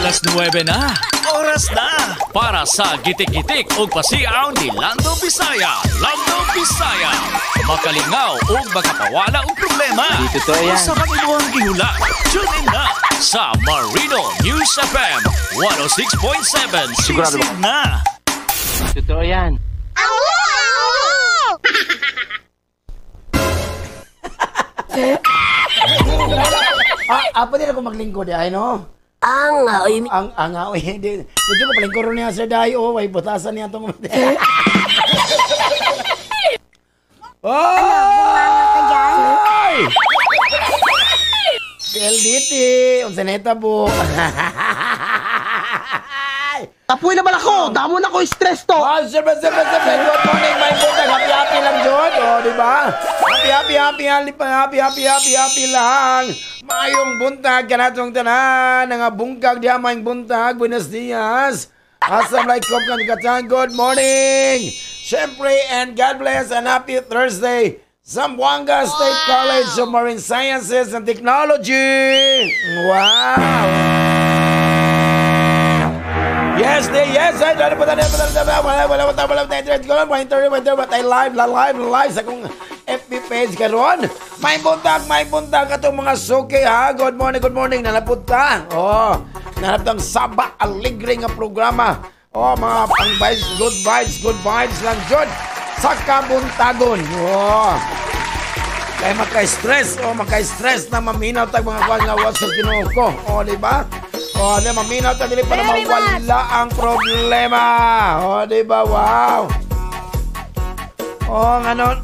Alas 9 na. Oras na para sa gitik-gitik o pasiaw ni Lando Bisaya. Lando Bisaya. Makalingaw o makapawala ang problema. Dito to yan. Sa magiluang gihula. Tune in na sa Marino News FM 106.7. Sigurado Sisig na. Totoo yan. Apa din ako maglingkod ay no? Ang Ang hindi. Medyo ko palingkod niya sa dayo, ay butasan niya tong. Oy! LDT, unsa neta po? Tapoy naman ako! Damo na ko stress to! Oh, siyempre. Good morning, my buntag. Happy lang, John. O, di ba? Happy lang. Mayong buntag, kanatong tanan. Nga bungkag diya, mayong buntag. Buenos dias. Asam like kop kan. Good morning. Siyempre, and God bless and happy Thursday. Zamboanga State College of Marine Sciences and Technology. Wow. Yes. Ay, live sa kong FB page karon. May buntag atong mga suki ha. Good morning. Nalapod ta. Oh, nalapod ang Saba Aligre nga programa. Oh, mga good vibes lang jud sa kabuntagon. Oh. Kaya maka-stress na maminaw tag mga kwan nga was sa Ginoo ko. Oh, di ba? Oh, di maminaw ta dili para mawala ang problema. Oh, di ba? Wow. Oh, ano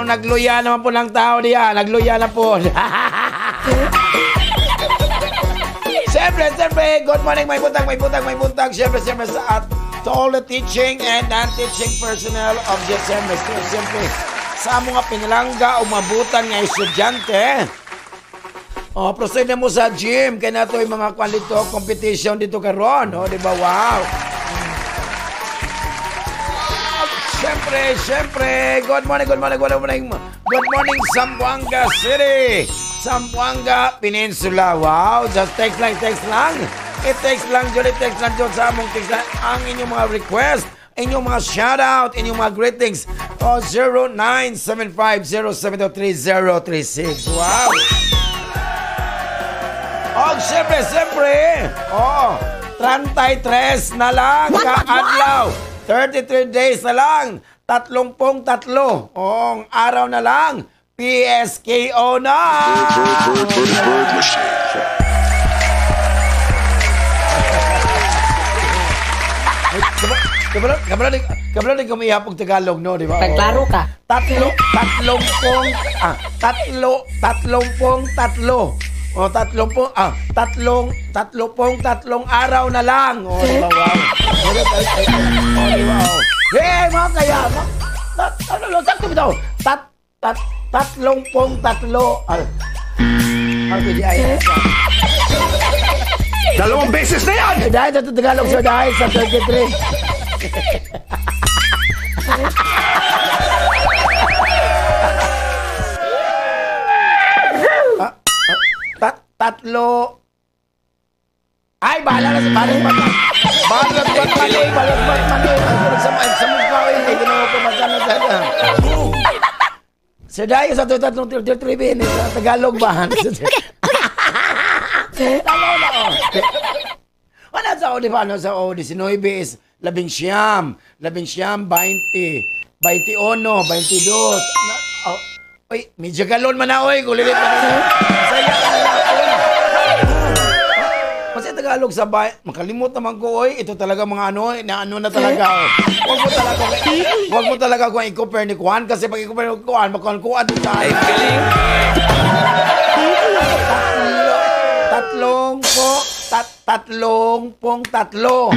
nagluya naman po ng tao diya. Nagluya na po. Siyempre, good morning, may buntag. Siyempre, sa to all the teaching and non-teaching personnel of December. Siyempre, sa mga pinalangga o mabutan nga estudyante. Oh, proceed na mo sa gym. Kaya na ito yung mga kwalito competition dito karon. Oh, di ba? Wow. Siyempre. Good morning, Zamboanga City. Zamboanga Peninsula. Wow, just text lang. It takes lang dyan sa among text lang ang inyong mga request, inyong mga shoutout, inyong mga greetings. 0975073036. Wow. Oh, siyempre. Oh, 33 na lang kaadlaw. 33 days na lang. 33. Oh, araw na lang. PSKO na. Kabalo din kami ihapog Tagalog, no, di ba? Taglaro ka. Tatlong araw na lang. Oh, di ba? Wow. Oh, di ba? Hey, mga kaya. Sakto bitaw. Tatlo. Dalawang beses na yan! Dahil sa Tagalog siya dahil sa 33. Tatlo. Ay, bahala na sa balas mali. Sa mukha ko yun. Hindi naman ko magkano sana. Sa dahil sa 33 sa Tagalog ba? Wala sa Odi pa, sa Odi, si Noybe is 19, 20, 21, 22. Uy, medyo galon man na, oy, kulilit man na. Saya ka na lang. Kasi Tagalog sa bayan, makalimot naman ko, oy, ito talaga mga ano na talaga, oh. Huwag mo talaga kung i-compare ni Juan, kasi pag i-compare ni Juan, magkuhan ito tayo. Tatlo.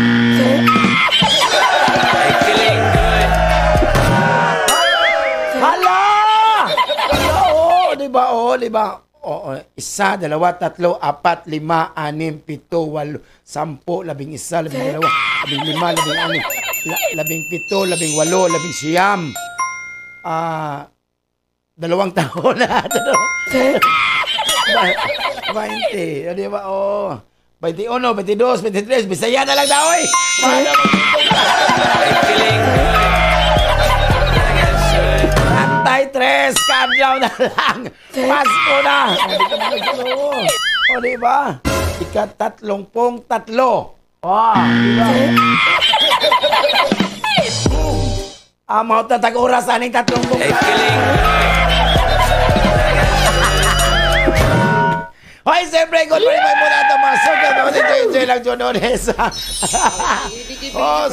Hala! Oo, di ba? Oo, 1, 2, 3, 4, 5, 6, 7, 8, 10, 11, 12, 15, 16, 17, 18, 2 taon na. 20, di ba? Oo. 21, 22, 23, Bisaya na lang daw eh. Antay 3, countdown na lang. Pasko na. O, diba? Ika-33. Diba? Amaw tatag oras aning 30. Hoy, siyempre, good morning, may muna ito mga suka. Enjoy lang Jonones.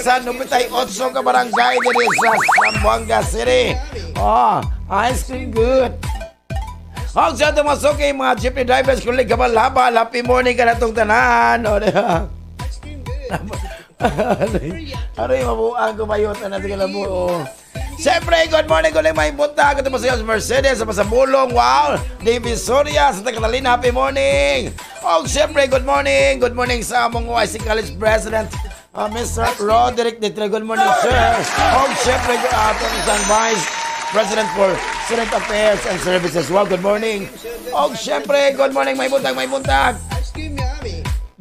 Sa Nupitay 8 ka barangay diri sa Zamboanga City. Ice cream good. Sa ito mga suka, mga jeepney drivers, kulig kabalaba, happy morning ka na itong tanan. Aroy, mabuang kumayot na natin ka na buo. Siyempre, good morning, may punta. Ito mo sa Mercedes, sa Pasabulong, wow. David Soria, sa Catalina, happy morning. Siyempre, good morning sa among YC College President, Mr. Roderick Detre, good morning, sir. Siyempre, isang Vice President for Student Affairs and Services, wow, good morning. Siyempre, good morning, may buntag.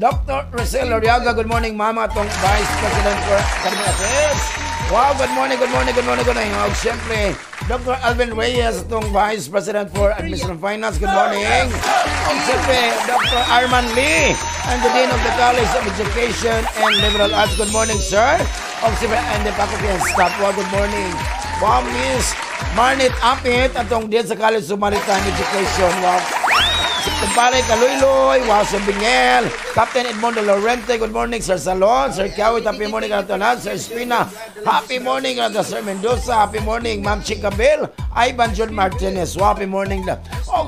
Dr. Rosel Loriaga, good morning, mama, itong Vice President for Academic Affairs. Wow, good morning. Siyempre, Dr. Alvin Reyes, itong Vice President for Admission and Finance, good morning. Siyempre, Dr. Arman Lee, and the Dean of the College of Education and Liberal Arts, good morning, sir. Siyempre, and the faculty and staff, wow, good morning. Wow, Miss Marnit Apit, itong Dean sa College of Maritime Education, wow. Kumpare Kaluiloy, wow, Sir Bingel, Captain Edmondo Lorente, good morning, Sir Salon, Sir Kiawit, happy morning, Kanatonan, Sir Espina, happy morning, Sir Mendoza, happy morning, Ma'am Chicabel, Ivan John Martinez, wow, happy morning.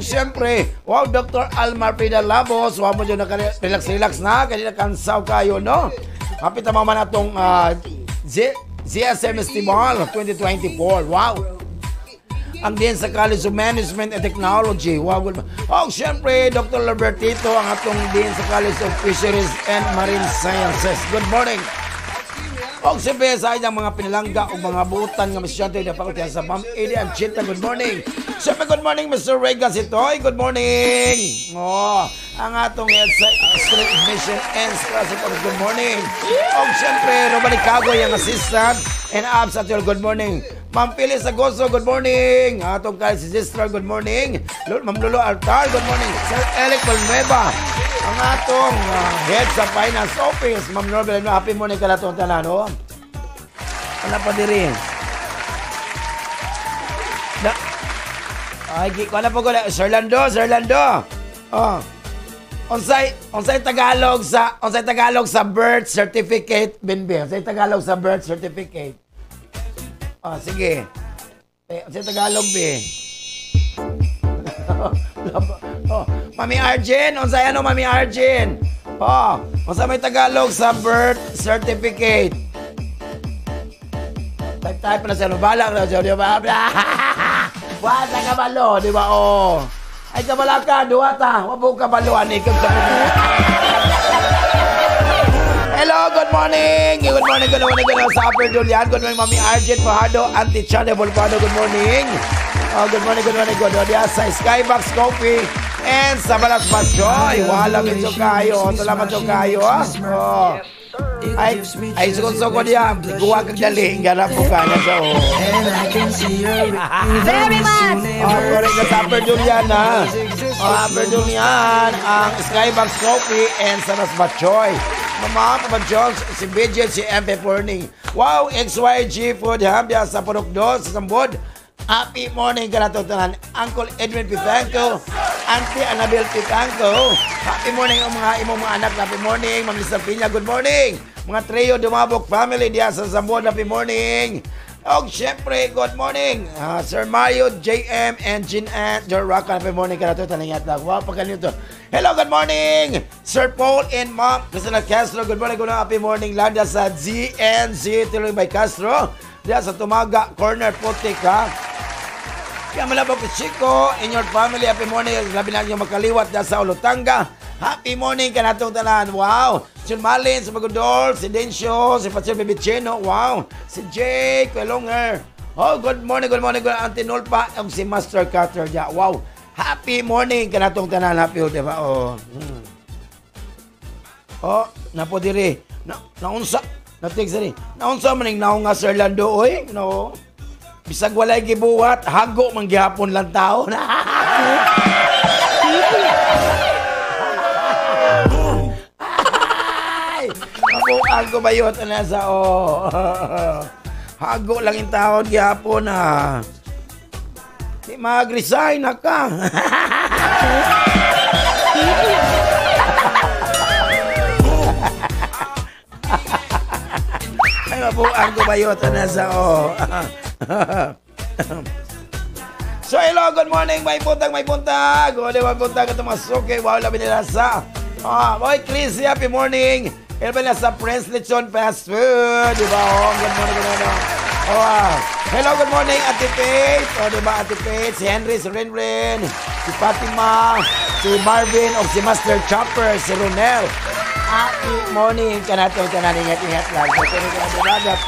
Siyempre, wow, Dr. Almar Pida Labos, wow mo dyan relax na, kanina kansaw kayo, no? Happy tama man atong ZSM Festival 2024, wow. Ang din sa College of Management and Technology. Wow, good. Siyempre, Dr. Robertito, ang atong din sa College of Fisheries and Marine Sciences. Good morning. Siyempre, sa inyong mga pinalangga o mga butan ng Misyante na Faculty sa Ma'am Eddie Anchita. Good morning. Siyempre, good morning, Mr. Rega Sitoy. Good morning. Ang atong Street Mission and Scholarship. Good morning. Siyempre, Romani Cagoy, ang assistant and abs at good morning. Ma'am Phyllis Agoso, good morning. Atong si Sister, good morning. Ma'am Lolo Altar, good morning. Sir Eric Valnueva, ang atong head sa Finance Office. Ma'am Norbel, happy morning ka na itong tanan, no? Ano pa diri? Ano po ko na? Sir Lando. Unsay Tagalog sa birth certificate, Binbe. Unsay Tagalog sa birth certificate. Sige. Unsay Tagalog, be. Mami Arjen, unsay ano, Mami Arjen? Unsay may Tagalog sa birth certificate. Type na sa balak na siya, di ba? Wala ka balo, di ba? Ay kabala ka, duwata. Wabo ka baluan, ikaw sa puno. Hello, good morning. Good morning sa Upper Julian. Good morning, Mami Arjen Fajardo, Auntie Chane Volpado. Good morning. Good morning. Good morning sa Skybox Coffee and sa Balas Machoy. Wala medyo kayo. Salamat yung kayo. Ay, sukon niya. Guwa kang dali. Ganap po ka na siya. Very much. Correct na sa Upper Julian, ha. Upper Julian, ang Skybox Coffee and sa Balas Machoy. Mama, Papa Jones, si BJ, si MP Morning. Wow, XYG Food Hub sa Purukdo, sa Sambod. Happy morning ka na tanan. Uncle Edwin Pitanco, Auntie Annabel Pitanco. Happy morning ang mga imong mga anak. Happy morning, Ma'am Lisa Piña. Good morning. Mga trio Dumabok family diya sa Sambod. Happy morning. Siyempre, good morning. Sir Mario, JM, and Jean Ann, John Rocca. Happy morning ka na tanan. Wow, pagkanito. Hello, good morning, Sir Paul and Ma'am Cristina Castro. Good morning, happy morning. Landa sa GNC Tuloy by Castro. Diyan sa Tumaga, Corner Putik, ha? Kaya malabok ko, Chico, in your family, happy morning. Labi na nyo makaliwat diyan sa Olotanga. Happy morning ka na itong tanan. Wow. Si Malin, si Magudol, si Dencio, si Patsir Bibiceno. Wow. Si Jake, Pelonger. Good morning, Auntie Nolpa. Si Master Carter diyan. Wow. Happy morning ka na itong tanan. Happy, diba? Oh, napo diri. Naunsa. Natext diri. Naunsa man ning naong nga Sir Lando, oy? No. Bisag walay gibuhat, hago man gihapon lang tao. Ay! Ako bayot na sa hago lang yung taon gihapon Di mag-resign na ka. Ay, mabuang ko bayot na sa So, hello, good morning, may buntag. O, di ba, buntag ito mga suki. Wow, labi nila sa. Boy, Chris, happy morning. Hello nila sa Prince Lechon Fast Food. Di ba, good morning, good morning. Hello, good morning, Ate Paige. O, di ba, Ate Paige, si Henry, si Renren, si Fatima, si Marvin, o si Master Chopper, si Ronel. Good morning, kanatong ingat lang.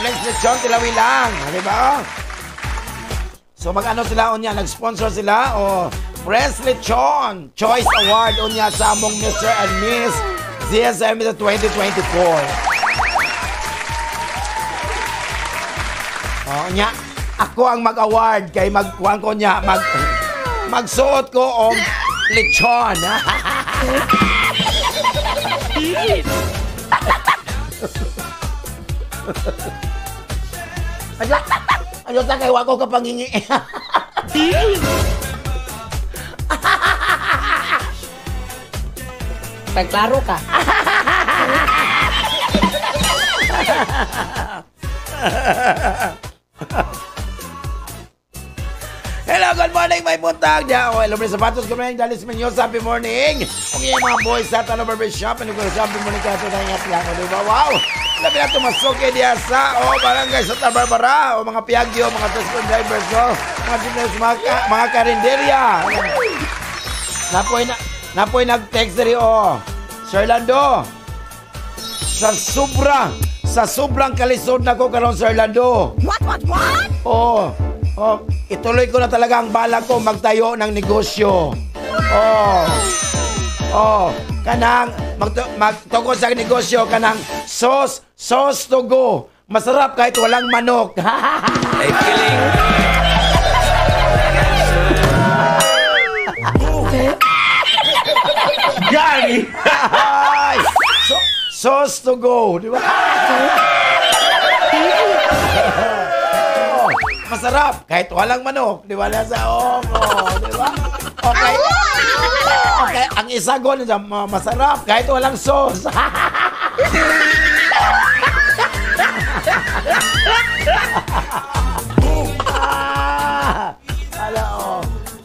Prince Lechon, tilawi lang. Di ba, So mag-ano sila unya, nag-sponsor sila Prince Lechon Choice Award unya sa among Mr. and Miss ZSM 2024. Unya, ako ang mag-award kay magkuhan ko niya magsuot ko og lechon. Ayos na kayo ako kapangingi. Nagklaro ka. Hello, good morning, may buntag niya. Hello, may sapatos ko rin. Dalis Menyosa, happy morning. Okay, mga boys sa Tano Barbershop. Ano ko sa happy morning ka ito na ingat lang. Diba? Wow! Labi na tumasuki diya sa barangay sa Tabarbara. Mga piyagyo, mga transport drivers, mga business, mga karinderya. Napoy nag-text rin, Sir Lando, sa sobrang kalisod na ko karon Sir Lando. What? Ituloy ko na talaga ang bala ko magtayo ng negosyo. Kanang magtukod sa negosyo kanang sauce to go. Masarap kahit walang manok. Ay, kiling. Gani! Sauce to go, di ba? Masarap kahit walang manok, di ba? Nasa di ba? Okay. Ang isagon masarap kahit walang sauce.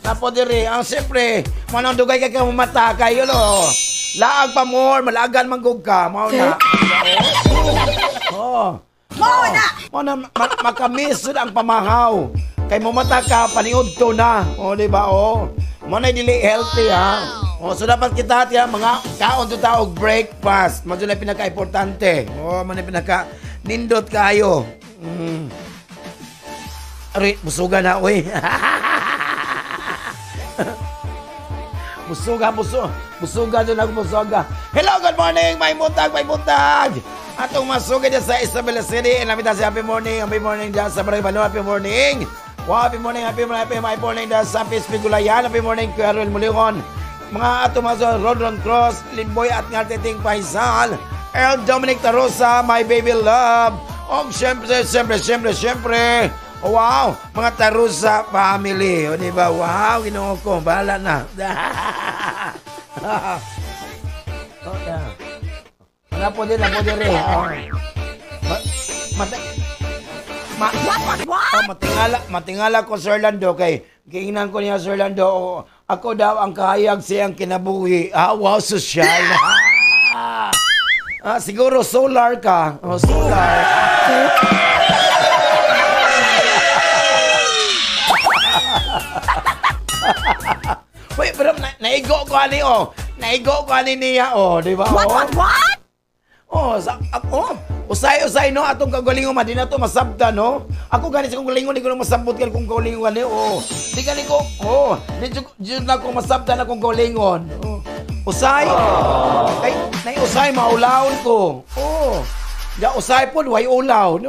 Napo diri, ang siyempre, manang dugay ka mamata kayo, laag pa more, malagan manggug ka, mao na. Makamis ang pamahaw. Kay mamata ka, paniod to na. Di ba, Mo na dili healthy, ha. So dapat kita mga kaon to taog breakfast. Mo na pinaka-importante. Mo na pinaka-nindot kayo. Ari, busuga na, uy. Busuga doon ako, busuga. Hello, good morning, may buntag. Atong masugay dyan sa Isabela City. Inamita si happy morning dyan sa Maribano, happy morning. Wow, happy morning dyan sa Pispigulayan, happy morning, Kuya Ruel Muligon. Mga atong mga Rodron Cross, Linboy at Ngarteting Paisal, Earl Dominic Tarosa, my baby love. Siyempre. Wow, mga Tarusa family. Di ba? Wow, ginoo ko. Bahala na. Napo din rin. Matingala ko Sir Lando kay kiingnan ko niya Sir Lando. Ako daw ang kahayag siyang kinabuhi. Wow, social. Siguro solar ka. Solar. Wait, pero naigo ko ani niya, di ba? What? Usay no atong kagalingon man di na to masabta no. Ako gani sa kong galingon di ko na masabot kan kung galingon gani. Di gani ko. Di jud na ko masabta na kong galingon. Usay. Ay, usay maulawon ko. Oh. Ya usay po way ulaw.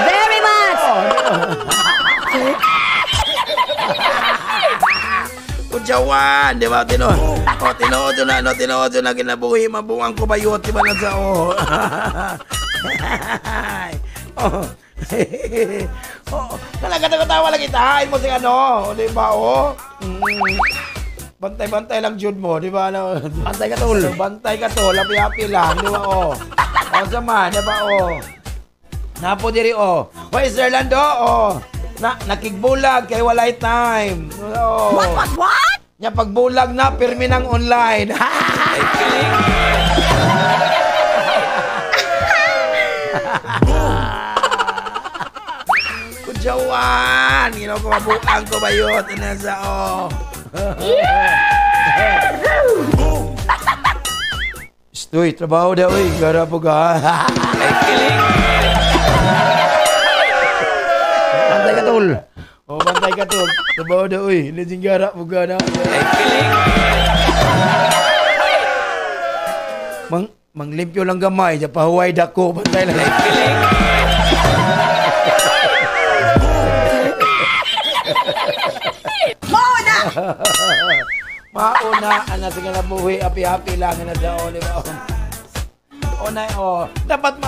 Very much. Kutsawan, di ba? Tinood na kinabuhi, mabuang ko bayot, di ba na sa Talaga lagi tahain mo si di ba, Bantay-bantay lang jud mo, di ba? Bantay ka tol. Lapi-lapi lang, di ba, sama, di ba, Napo diri, Hoy, Sir Lando, nakigbulag kay walay time. What? Nya pagbulag na, pirmi ng online. Kudyawan! Ginaw ko mabuang ko bayot. Nasa, Stoy, trabaho daw, Gara po ka. Bantay ka, tol. Bantay ka, tol. Trabaho daw, Legend gara po ka na. Manglimpyo lang gamay. Pahuway dako. Bantay lang. Mauna, sige na buhi, api-api lang na daw, di ba?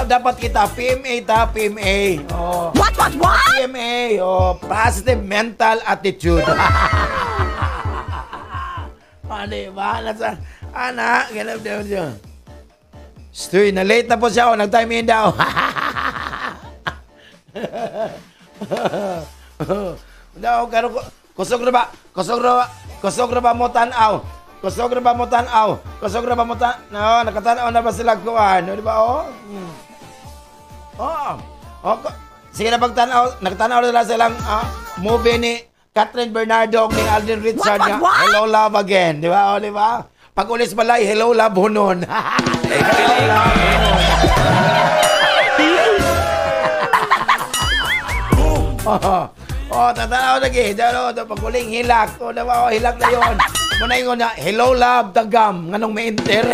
Dapat kita PMA PMA. What? PMA, positive mental attitude. Di ba? Anak, ganap daw siya. Stoy, na-late na po siya, nag-time in daw. Daw, kusog na ba mo tanaw? Nakatanaw na ba sila kuhan? Di ba, sige na nakatanaw na silang movie ni Catherine Bernardo ni Alden Richard. Hello, Love Again. Di ba, Pag ulis balay, Hello, Love Hunon. Hello, Love Hunon. Tatanaw lagi. Pagkuling hilak. Hilak na yun. Muna yung na, Hello, Love, Tagam. Nganong may enter?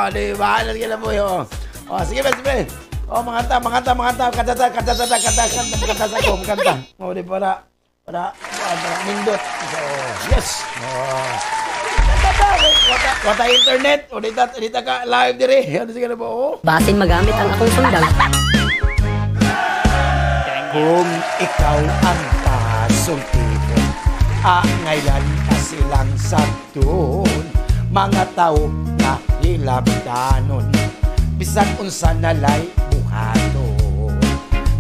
Diba? Nalagyan na po yun. Sige. Manganta. Kanta sa ko. Di para nindot. Yes. Wata internet. Dita ka live dire. Sige na po. Basin magamit ang akong sundang. Kung ikaw ang pasultipon, ngayon ka silang sabton, mga tao na hilabdanon, bisan unsa nalay buhaton,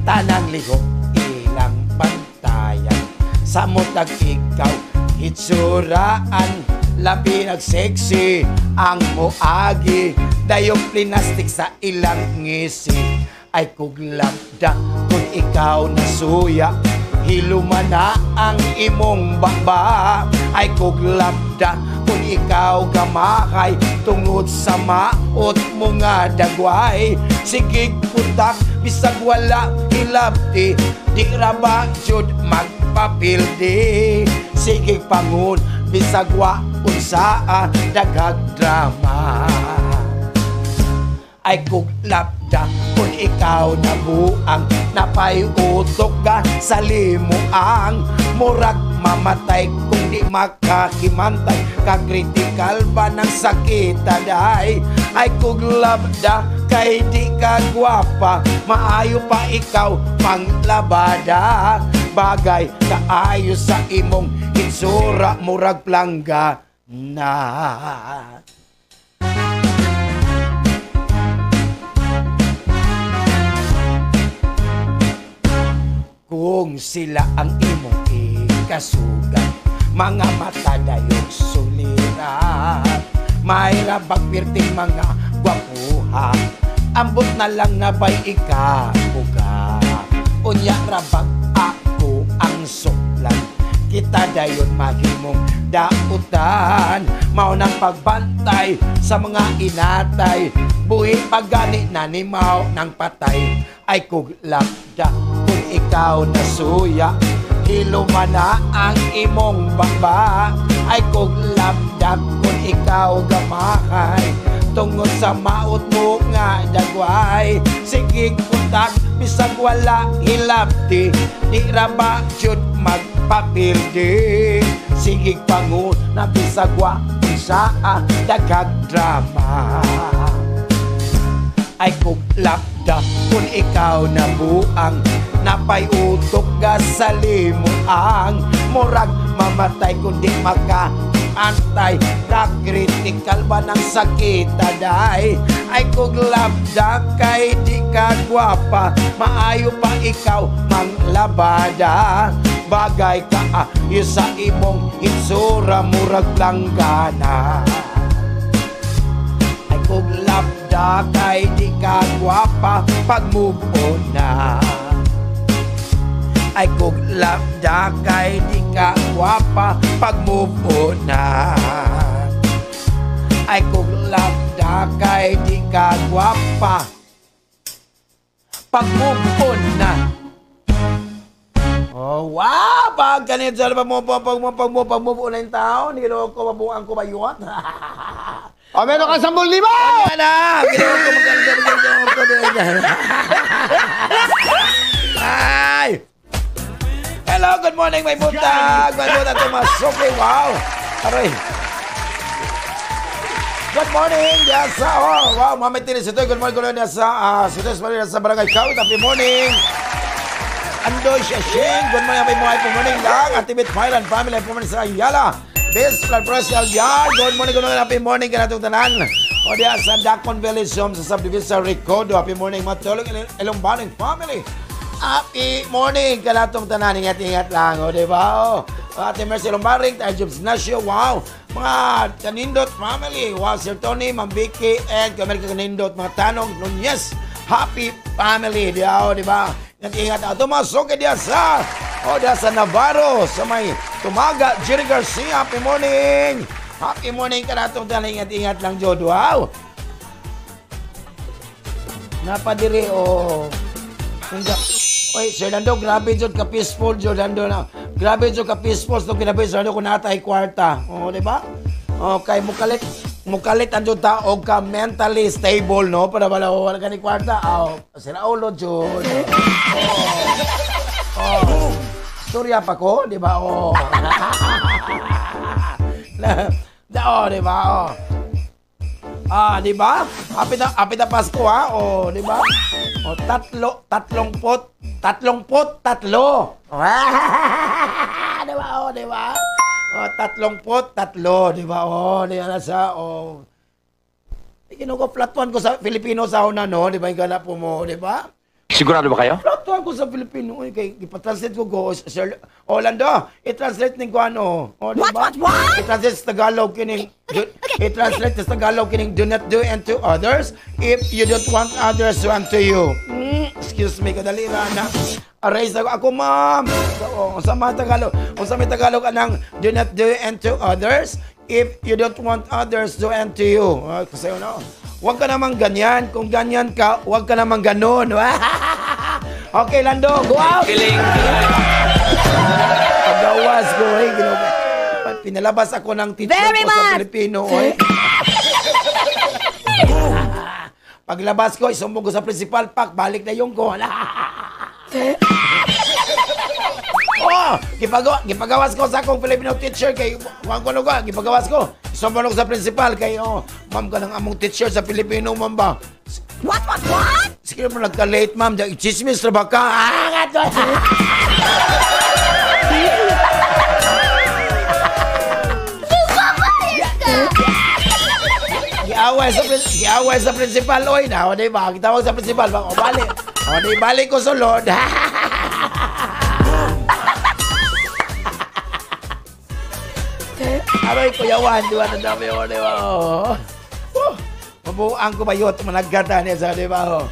tanang lihok ilang bantayan, samot ag ikaw hitsuraan, labi nag-sexy ang moagi, dayong plinastik sa ilang ngisi, ay kuglabda kung ikaw nasuya, hilumana ang imong baba, ay kuglabda kung ikaw gamahay, tungod sa maot mo nga dagway, sigig putak bisag wala hilabti, di raba jud magpapildi, sigig pangun bisag wa unsaa daghag drama, ay kuglabda kung ikaw nabuang, napayutok ka sa limuang, murag mamatay kung di makakimantay, kakritikal ba ng sakit aday, ay kuglabda kay di ka gwapa, maayo pa ikaw panglabada, bagay kaayo sa imong hitsura, murag plangga na. Kung sila ang imong ikasugat, mga mata dayog sulirat, may rabag pirting mga gwapuha, ambot na lang nga ba'y ikabuga, unya rabag ako ang suklan, kita dayon mahimong dautan. Mao nang pagbantay sa mga inatay, buhi pagani nanimaw ng patay. Ay kuglakda kung ikaw nasuya, hiluma na ang imong baba. Ay kuglakda kung ikaw gamahay, tungod sa maot mo nga dagway. Sige kutak bisag wala hilabti, di ra ba jud magpapildi. Sige panguna bisag wa saa dagag drama. Ay kuglakda kung ikaw nabuang, napay utok ga sa limuang. Murag mamatay kung di makaantay, na-critical ba ng sakit aday. Ay kuglabda kay di ka gwapa, maayo pa ikaw manglabada. Bagay ka sa imong insura, murag langgana. Ay kuglabda kay di ka gwapa, pag-move on na. Ay kuglabda kay di ka gwapa, pag-move on na. Ay kuglabda kay di ka gwapa, pag-move on na. Oh, wow! Pag ganito sa pag-move on na yung tao, niloko ko mabuang ko ba yun? O, meron ka 10,000! Ano na? Ginawa ko maganda. Ay! Hello, good morning, may buntag. May buntag, Tomasuki. Wow! Aray. Good morning, Diasa. Oh, wow, Mami Tinis ito. Good morning, Diasa. Sitos Marina sa Barangay Kawit. Happy morning. Andoy Shashing. Good morning, happy morning lang. Atibit Mylan family. Happy morning sa Ayala. Best Blood Pressure Yard. Good morning, happy morning ka natong tanan. O diya sa Dacon Village Home sa Subdivision Ricodo. Happy morning, matulog Ilongbaning family. Happy morning ka natong tanan. Ingat-ingat lang. O diba? O. Ate Mercy Lombaring, tayo Jobs Ignacio. Wow. Mga Kanindot family. Wow, Sir Tony, Ma'am Vicky, and Kamerika Kanindot. Mga Tanong Nunez. Happy family. Diba? O diba? Ingat-ingat ako. Tumasok ka diya sa Navarro, sa may Tumaga, Jerry Garcia. Happy morning! Happy morning ka na itong talang. Ingat-ingat lang, Jod. Wow! Napadiri, Oy, Sir Lando, grabe Jod ka peaceful, Jod Lando na. Grabe Jod ka peaceful. Itong kinabi, Sir Lando, kung natay kwarta. Diba? Okay, mukalit ang Jod ta, o ka mentally stable, no? Para wala ka ni kwarta. Sila ulo, Jod. Surya pa ko, di ba? Di ba? Di ba? Happy na Pasko, ha? Di ba? Tatlong pot. Di ba? Di ba? Tatlong pot, tatlo. Di ba? Di ba? Kinuha flat one ko sa Filipino sa una, no? Di ba? Yung ganap mo, di ba? Sigurado ba kayo? Flat ko sa Filipino. Kaya ipatranslate ko, Sir Orlando, i-translate ng ko ano. Diba? What? I-translate sa Tagalog kining, i-translate sa Tagalog kining, do not do unto others if you don't want others to unto you. Excuse me, kadali na. Aray sa ako, ma'am. Sa mga Tagalog, sa may Tagalog anang, do not do unto others if you don't want others to unto you. Kasi huwag ka namang ganyan. Kung ganyan ka, huwag ka namang ganon. Okay, Lando, go out! Kiling. Pagawas ko, pinalabas ako ng teacher Very ko sa much! Pilipino, Paglabas ko, isumbong ko sa principal, balik na yung ko. Gipagawas ko sa akong Filipino teacher kay Juan Conuga, gipagawas ko. Isumbong ko sa principal kay, ma'am ka ng among teacher sa Pilipino, ma'am ba? What? Sige mo nagka-late, ma'am. Chismis na ba ka? Giaway sa principal, oy na. O, diba? Kitawag sa principal. O, balik. O, di balik ko sulod. Aroy, kuyawan. Diba na dami o, diba? Mabuang ko ba yun? Managkata niya sa, diba?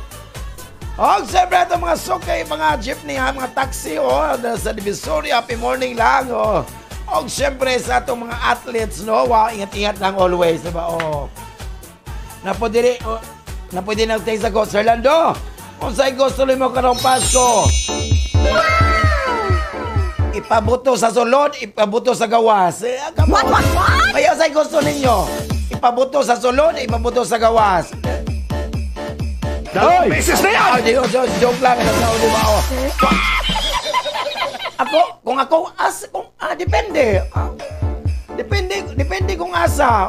Og siyempre ito mga sukay, mga jeepney, mga taxi, sa Divisoria, happy morning lang, Og siyempre sa itong mga athletes, no, wow, ingat-ingat lang always, diba, Napodiri, napodiri nagtay sa ko, Sir Lando, kung sa'y gusto mo karong Pasko, ipabuto sa sulod, ipabuto sa gawas. What? Kaya sa'y gusto ninyo, ipabuto sa sulod, ipabuto sa gawas. Dalawang beses na yan! Joke lang. Diba? Depende. Depende kung asa.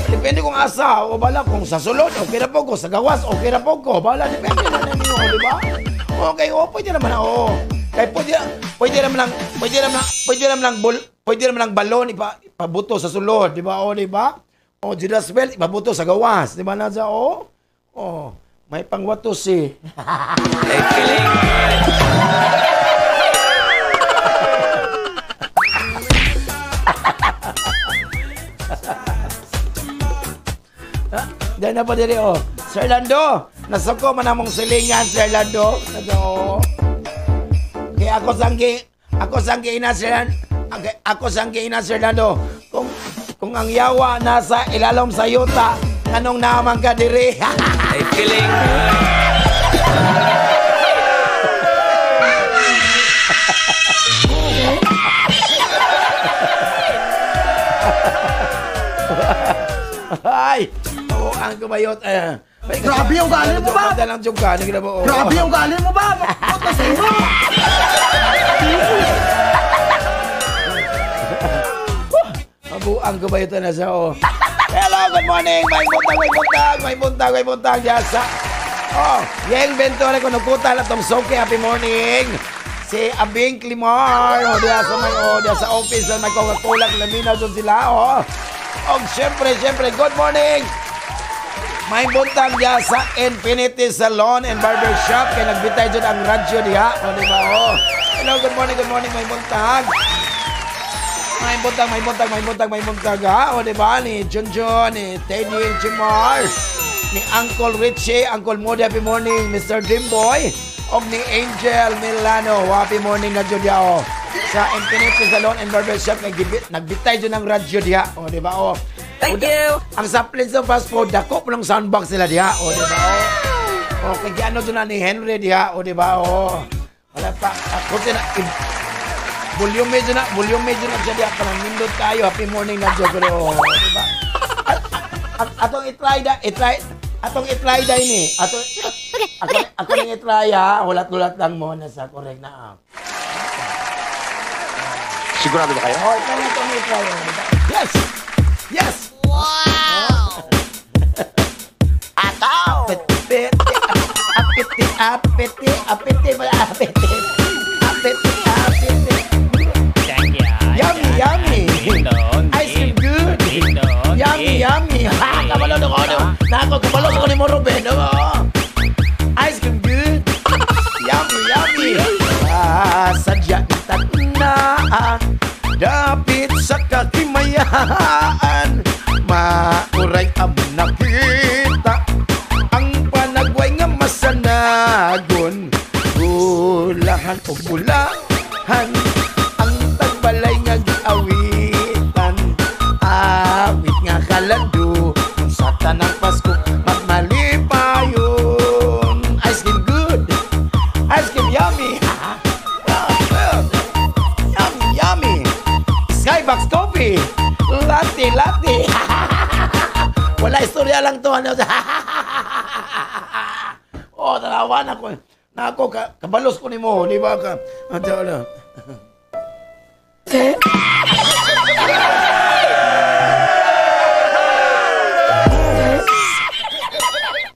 Depende kung asa. Bala kung sa sulod, okay na po ko. Sa gawas, okay na po ko. Bala, depende na ninyo, di ba? Okay, pwede naman, Kaya pwede naman lang balon ipabuto sa sulod, di ba? Di ba? Judas belt, ipabuto sa gawas. Di ba na sa, may pangwatos eh. Ay, kilig. Diyan na pa diri, Sir Lando, nasuko man among silingan, Sir Lando. Kaya ako sanggi ina, Sir Lando. Kung ang yawa nasa ilalom sa yuta, anong naman ka diri? Ay, kilig. Ay, ang kumayot. Grabe yung galing mo ba? Dalang joke ka, hindi mo. Grabe yung galing mo ba? Patasin mo! Ang kumayot na siya, Hello, good morning. May buntag. Yasa. Yang Ventura ko nagputal at Soke, happy morning. Si Abing Climar, diya sa office, may Coca-Cola, laminaw doon sila, Og siyempre, good morning. May buntag diya sa Infinity Salon and Barbershop, kaya nagbitay dyan ang radyo diya, diba, Hello, good morning, may buntag. May buntag, diba, ni Junjun, ni Teddy, Jimar, ni Uncle Richie, Uncle Modi, happy morning, Mr. Dimboy, og ni Angel Milano, happy morning na dyan diya, sa Infinity Salon and Barbershop, nagbitay dyan ang radyo diya, diba, Thank you. Ang supplements ng fast food, dako po ng soundbox nila diha, diba, kaya ano doon na ni Henry diha, diba, wala pa, ako sila, volume medyo na siya diha, parang nindot tayo, happy morning na dyan, diba, atong itry da ini, ako nang itry ha, hulat-hulat lang mo na sa correct na Sigurado ba kayo? Ito na itong itry, yes! Wow! Ataw! Apete. Yummy. Ice cream good. Yummy. Kabalo na ko. Kabalo ko ni mo, Ruben. Ice cream good. Yummy. Sadya itan na dapit sa kakimayaan. Mauray ang nakita ang panagway nga masanagon. Bulahan o bulahan ang tagbalay nga giawitan. Awit nga kalado sa tanang Pasko magmalipayon. Ice cream good. Ice cream yummy. Yummy. Skybox coffee. Latte. Wala istorya lang to. Tanawan ako. Kabalos ko ni mo. Di ba ka?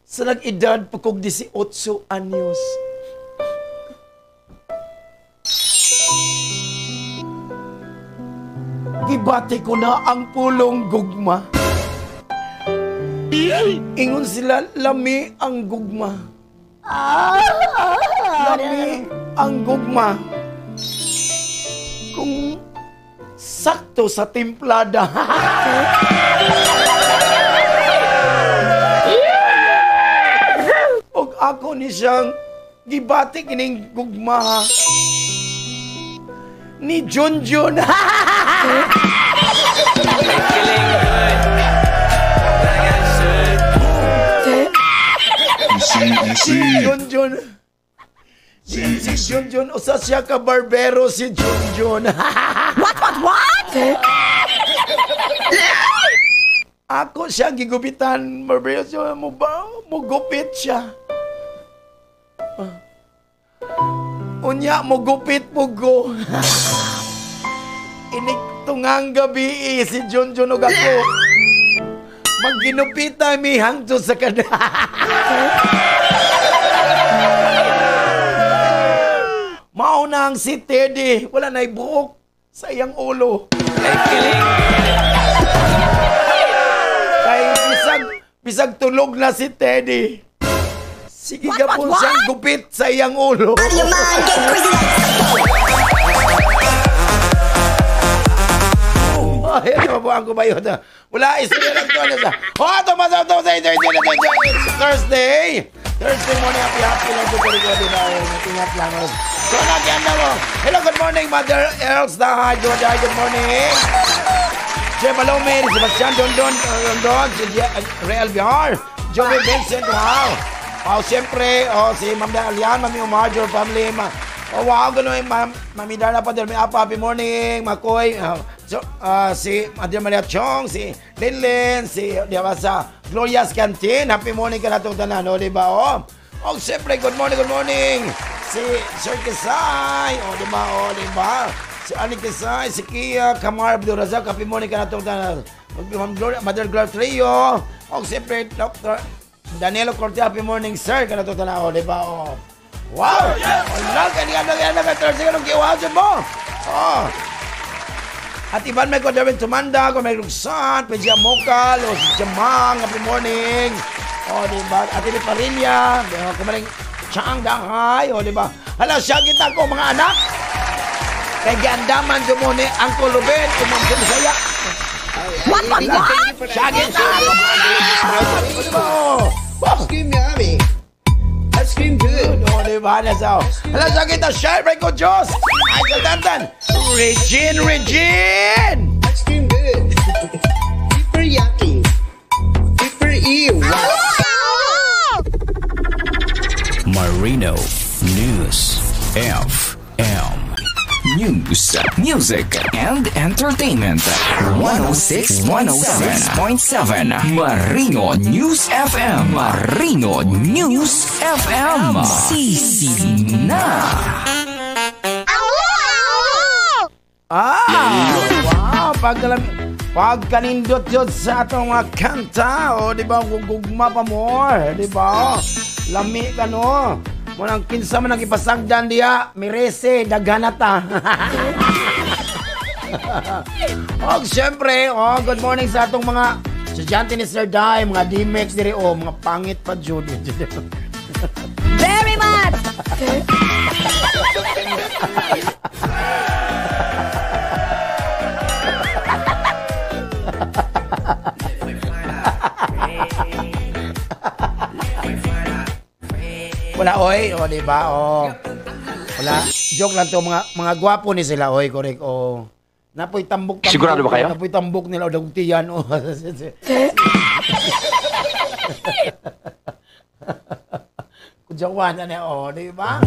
Sa nag-edad pa kong 18 anyos. Gibati ko na ang pulong gugma. Ingon sila, lami ang gugma. Lami ang gugma. Kung sakto sa timplada. Og ako ni siyang gibati kining gugma ni Junjun. Si Junjun. Si Junjun, usa siya ka barbero si Junjun. What? Ako siya gigupitan, barbero siya mo ba? Mugupit siya. Unya mo gupit mo go. Inik tungang gabi si Junjun ug ako. Magginupita mi hangtod sa kada. Mauna ang si Teddy, wala na'y buhok sa iyang ulo. Kay bisag tulog na si Teddy. Sige ka po siyang gupit sa iyang ulo. Ay, ano po ang kumayot? Wala, istorya lang to. Ito masarap sa Thursday. Thursday morning, happy lang ito. Tingat lang. So, nagyan na mo. Hello, good morning, Mother Els. Good morning. Jay Palome, Sebastian Dondon, si Real Villar, Joey Vincent, wow. Siyempre, si Ma'am Alian, Mami Umar, your family, wow, gano'n, Mami Darla pa din, may happy morning, Makoy, si Madre Maria Chong, si Linlin, si sa Gloria's Canteen, happy morning ka na itong tanan, diba, siyempre, good morning, si Sir Kesay, diba, si Anik Kesay, si Kia, Kamar Abdurazak, happy morning ka na itong tanan, Mother Gloria Trio, siyempre, Dr. Danilo Corte, happy morning, sir, ka na itong tanan, diba, wow! Wala, kanya na ka-Thursday ka nung kiwasan mo. At iban may Darwin Tumanda, kung may Rugsan, Pejia Mokal, o si Jamang, happy morning. Diba? At ini Parinya, kumaling Chang Dahay, diba? Hala, siya kita ko, mga anak. Kay Giandaman, dumuni, Uncle Ruben, kumamsin saya. What? Siya kita ko, mga anak. Scream yummy. Ice cream good. Diba? Hala, siya kita, share break ko, Diyos. Ay, kaltantan. Regine! Ice cream good. Super yucky. Super ew. Marino News FM. News, music, and entertainment. 106.7 Marino News FM. Marino News FM. Sisi na. Wow! Pagkalindot yun sa atong mga kanta, diba? Gugma pa more, diba? Lami ka, no? Munang kinsa man ang ipasagdan diya, mirese, daghanata. Siyempre, good morning sa atong mga estudyante ni Sir Dai, mga D-Mex diri, mga pangit pa, Judy. Very much! Wala, diba? Wala. Joke lang to, mga gwapo ni sila, correct, Napoy tambok. Sigurado ba kayo? Napoy tambok nila, dagtiyan, Kujawan, diba?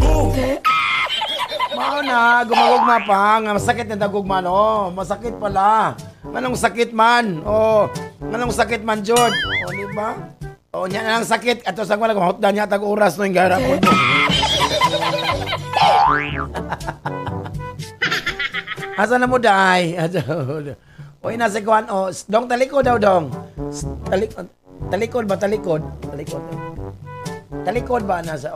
Mao na, gumagugma pa, nga masakit na dagugma, masakit pala. Manong sakit man, manong sakit man, Jod, diba? Niya na lang sakit. Ato sa wala, kumahutdan niya tag-oras no yung garapon mo. Asa na mo, Day? Nasa kuhan, Dong, talikod daw, Dong. Talikod ba, talikod? Talikod ba, nasa,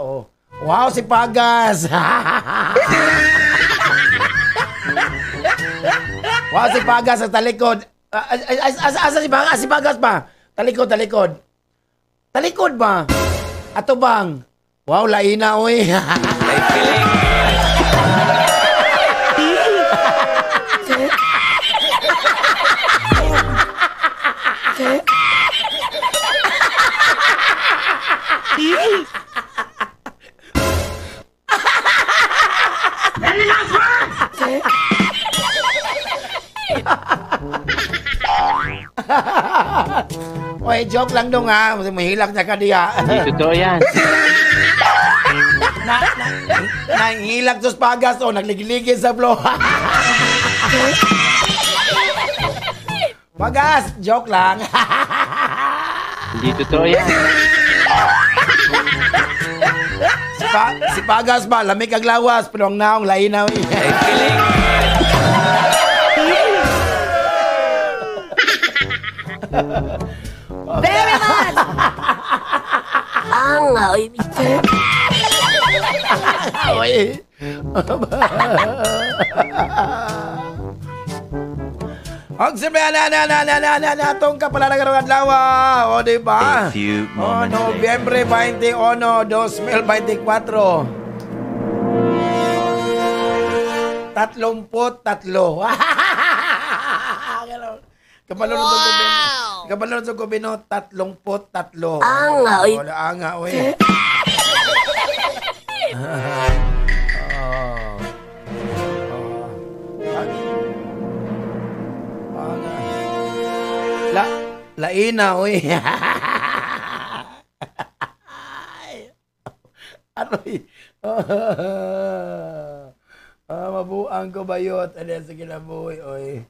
Wow, si Pagas! Wow, si Pagas sa talikod. Asa si Pagas pa? Talikod. Talikod ba? Ato bang? Wow, laina, oy. Oy, joke lang dong ha. Mahilak na ka diya. Hindi totoo yan. Nahihilak sus pagas o nagligligid sa floor. Pagas, joke lang. Hindi totoo yan. Si Pagas ba, lamig kag lawas, pero ang naong lainaw. Very much! Ang ay, mister. Oy. Ang sabi na atong kapalalagarong adlaw. O, diba? O, Nobyembre 21, 2024. 33. Kabalon sa gobino, 33. Ang ay. Wala anga, oy. Laina, oy. Aroy. Mabuang ko bayot. Ano sa kinabuhi, oy.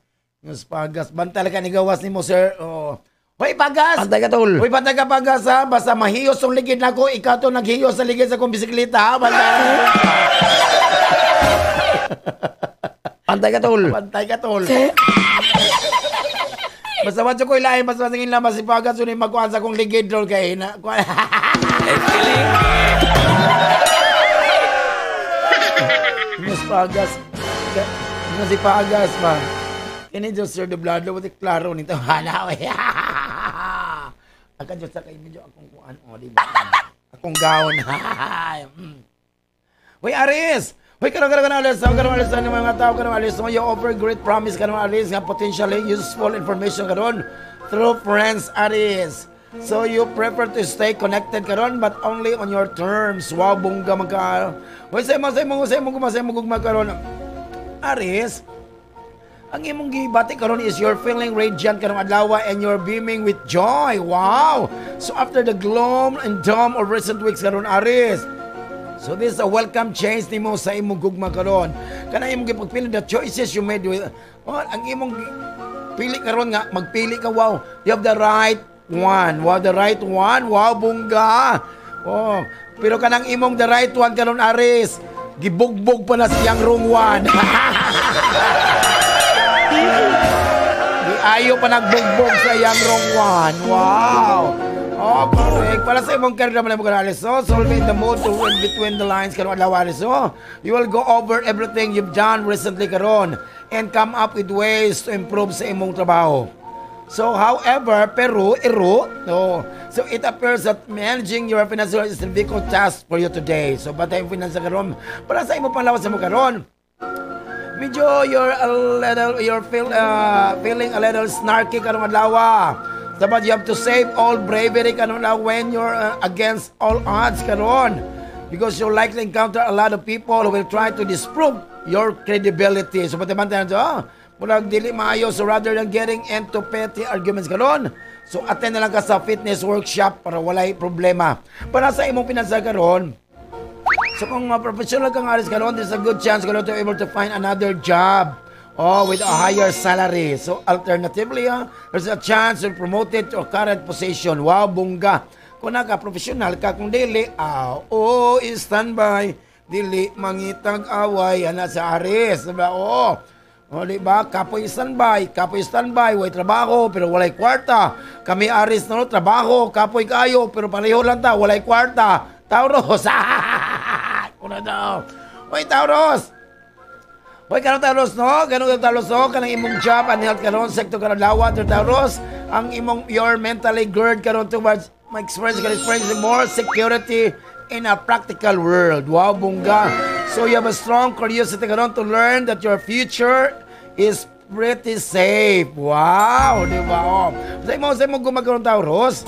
Yung Pagas. Bantal ka ni gawas ni mo, sir. Oh. Hoy, Pagas! Pantay ka, tol. Hoy, pantay ka, Pagas, ha? Basta mahiyos yung ligid na ko. Ikaw to naghiyos sa ligid sa kong bisikleta, ha? Pantay ka, tol. Pantay ka, tol. Basta wadyo ko ilahin, basta singin lang si Pagas, yun yung magkuhan sa kong ligid, tol, kay na. Mas Pagas. Mas si Pagas, pa. Kini Diyos, Sir Doblado, pati klaro nito. Halaw, Aka Diyos, sakay medyo akong kuhan. O, di ba? Akong gaon. Uy, Aris! Uy, karong alis ng mga tao, karong alis. You offer great promise, karong alis, nga potentially useful information karon through friends, Aris. So, you prefer to stay connected karon but only on your terms. Wow, bungga magka. Uy, say mo gugma karon. Aris, ang imong gibati karon is you're feeling radiant karong adlaw and you're beaming with joy. Wow! So after the gloom and doom of recent weeks karon, Aris, so this is a welcome change nimo sa imong gugma karon. Kana imong gipagpili the choices you made with ang imong pili karon nga magpili ka. Wow, you have the right one. Wow, the right one. Wow, bungga. Oh, pero kanang imong the right one karon, Aris, gibugbog pa na siyang wrong one. Ayaw pa nagbugbog sa yang wrong one. Wow. Oh, correct. Para sa imong career naman mo kanali. So, solving the mood to win between the lines karon adlaw. So, you will go over everything you've done recently karon and come up with ways to improve sa imong trabaho. So, however, no. So, it appears that managing your financial is a difficult task for you today. So, batay yung finance karon. Para sa imong panglawas sa mo karon, medyo you're feeling a little snarky karong adlaw. But you have to save all bravery karong adlaw when you're against all odds karon, because you'll likely encounter a lot of people who will try to disprove your credibility. So pati-bantayan to, murag dili maayo. So rather than getting into petty arguments karon, so attend na lang ka sa fitness workshop para walay problema. Para sa imong pinansa karon, so kung professional kang Aris karon, there's a good chance karon to be able to find another job with a higher salary. So alternatively, there's a chance to be promoted to a current position. Wow, bungga. Kung naka-professional ka, kung dili, standby, dili mangitag away, ana sa Aris. Diba? Diba? Kapoy standby, way trabaho, pero walay kwarta. Kami Aris no, trabaho, kapoy kayo, pero pareho lang ta, walay kwarta. Tauros! Kuna daw. Hoy, Tauros! Hoy, kanong Tauros, no? Kanong Tauros, no? Kanang imong job and health karon sektor karon lawat, Tauros. Ang imong, you're mentally geared karon towards my experience, more security in a practical world. Wow, bungga. So you have a strong curiosity karon to learn that your future is pretty safe. Wow, di ba? Sa mo gumagawang Tauros.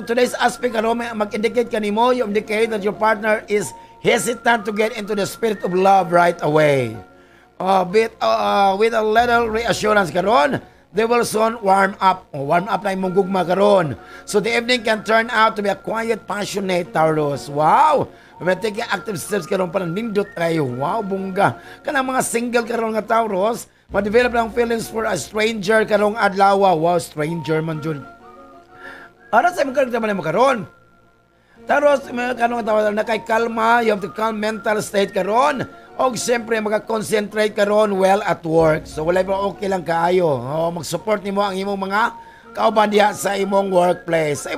Today's aspect mag-indicate kanimo, you indicate that your partner is hesitant to get into the spirit of love right away. With a little reassurance karon, they will soon warm up. Warm up na imong gugma karon. So the evening can turn out to be a quiet, passionate Taurus. Wow! May take active steps karon para nindot kayo. Wow, bungga. Kanang mga single karon nga Taurus, ma-develop lang feelings for a stranger karong adlaw. Wow, stranger man jud. Ara sa imong karakter man mo karon. Taurus, kanong tawag na kay kalma, you have to calm mental state karon. Og siyempre maka-concentrate karon well at work. So wala pa okay lang kaayo. Mag-support nimo ang imong mga kauban diha sa imong workplace. Sa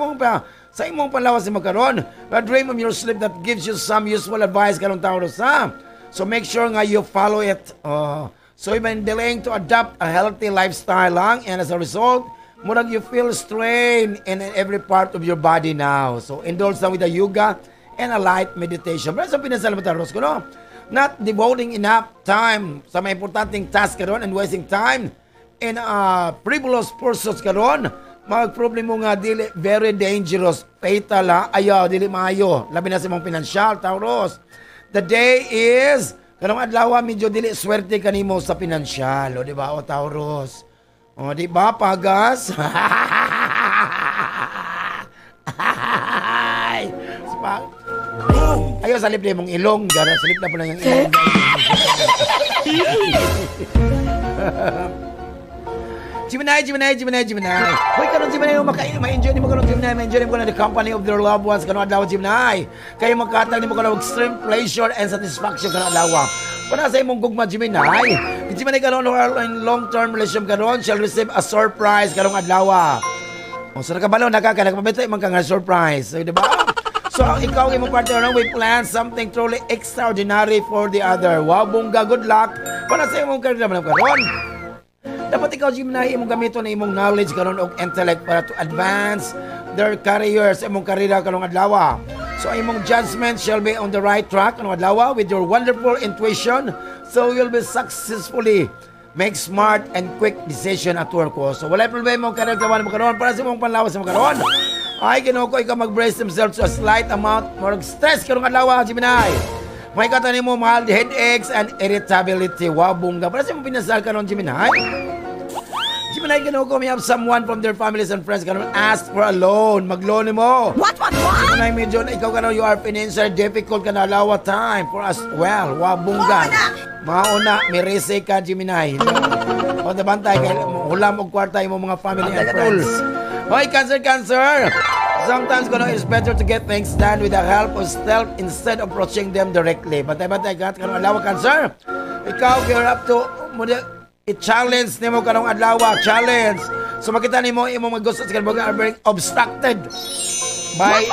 imong panlawas nimo karon. Dream of your sleep that gives you some useful advice karon Taurus ha. So make sure nga you follow it. So you've been delaying to adopt a healthy lifestyle lang, and as a result, murag you feel strain in every part of your body now. So indulge na with a yoga and a light meditation. Pero sa pinasalamat Taurus ko no. Not devoting enough time sa mga importanteng task karon and wasting time in frivolous pursuits karon, magproblema nga dili very dangerous, fatal ayaw dili maayo labi na sa imong financial Taurus. The day is kanang adlaw medyo dili swerte kanimo sa financial, o di ba o Taurus? O di ba pagas? Ayaw salip na mong ilong. Gara, salip na po lang yung ilong. Gemini. Hoy, karon Gemini, ma-enjoy mo karon Gemini, ma-enjoy mo karon the company of their loved ones. Karon adlaw Gemini. Kayo magkatag nimo karon extreme pleasure and satisfaction karon adlaw. Para sa imong gugma Gemini, Gemini karon in long-term relationship karon shall receive a surprise karon adlaw. O sa nakabalo nakakapabitay man ka nga surprise. So, di ba? So, ikaw imong partner, we plan something truly extraordinary for the other. Wow, bungga, good luck. Para sa imong karon naman karon. Dapat ikaw, Gemini, imong gamiton na imong knowledge karon og intellect para to advance their careers, imong karera karong adlaw. So, imong judgment shall be on the right track karong adlaw with your wonderful intuition. So, you'll be successfully make smart and quick decision at work ko. So, wala problema mong karera mo karon para sa imong panlawas mo karon. Ay, kinuko ikaw mag-brace themselves to a slight amount more stress karong adlaw, Gemini. May katanin mo mild headaches and irritability. Wow, bungga. Para sa mong pinasal karon, Gemini. Gemini, kinuko may have someone from their families and friends karon ask for a loan. Mag-loan mo. What? Gemini, medyo ikaw karon you are financially difficult ka na adlaw time for us. Well, wow, bungga. Mauna, may rese ka, Gemini. O, nabantay, hulam og kwarta yung mga family and friends. Hoy, Cancer! Sometimes it's better to get things done with the help of stealth instead of approaching them directly. Batay-batay, kanong adlaw, Cancer. Ikaw, you're up to i-challenge nimo kanong adlaw, challenge. So makita nimo imong gusto sa kanang are being obstructed by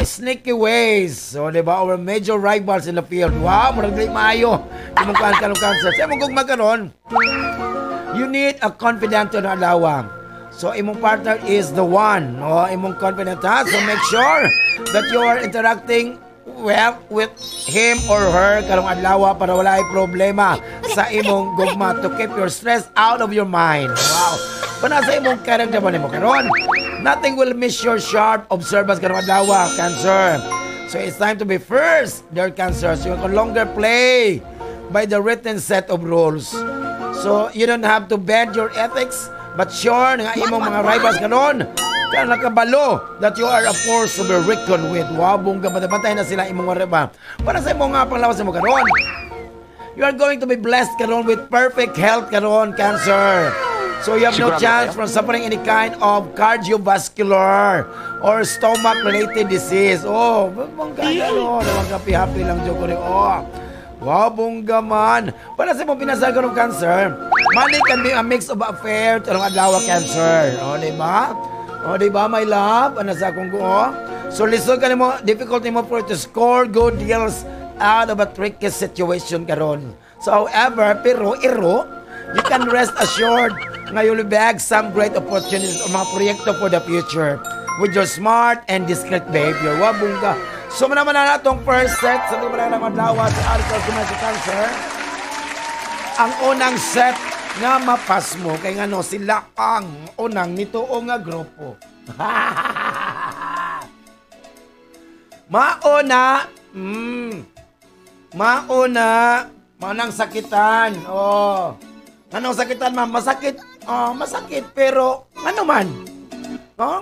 sneaky ways. So, diba, our major rivals in the field. Wow, murag dili maayo. Imong kanong Cancer. Sa imong gugma karon, you need a confident na adlaw. So, imong partner is the one. Imong confident ha. So, make sure that you are interacting well with him or her karong adlaw para wala ay problema sa imong gugma to keep your stress out of your mind. Wow. Pana sa imong character ba nimo karon? Nothing will miss your sharp observance karong adlaw, Cancer. So, it's time to be first, dear Cancer. So, you can longer play by the written set of rules. So, you don't have to bend your ethics. But sure, nga imong mga rivals karon, kaya nakabalo that you are a force to be reckoned with. Wow, bungga, patay na sila imong riba. Para sa imong nga panglawas mo karon, you are going to be blessed karon with perfect health karon, Cancer. So you have no chance from suffering any kind of cardiovascular or stomach-related disease. Oh, bungga, ano, happy lang, joke rin. Oh, wow, bungga man. Para sa mong pinasal ka ng Cancer, money can be a mix of affair to ng adlaw, Cancer. O, diba? O, diba, my love? Ano sa akong guo? So, listen ka mo, difficulty mo for to score good deals out of a tricky situation karon. So, however, pero, you can rest assured na you'll bag some great opportunities o mga proyekto for the future with your smart and discreet behavior. Wow, bungga. So, manaman na natong first set. Sa mga lang madlawa sa Arthur Kumasi Cancer. Ang unang set nga mapas mo. Kaya nga no, sila ang unang nito o nga grupo. Mauna. Manang sakitan. Oh. Anong sakitan, ma'am? Masakit Masakit pero ano man.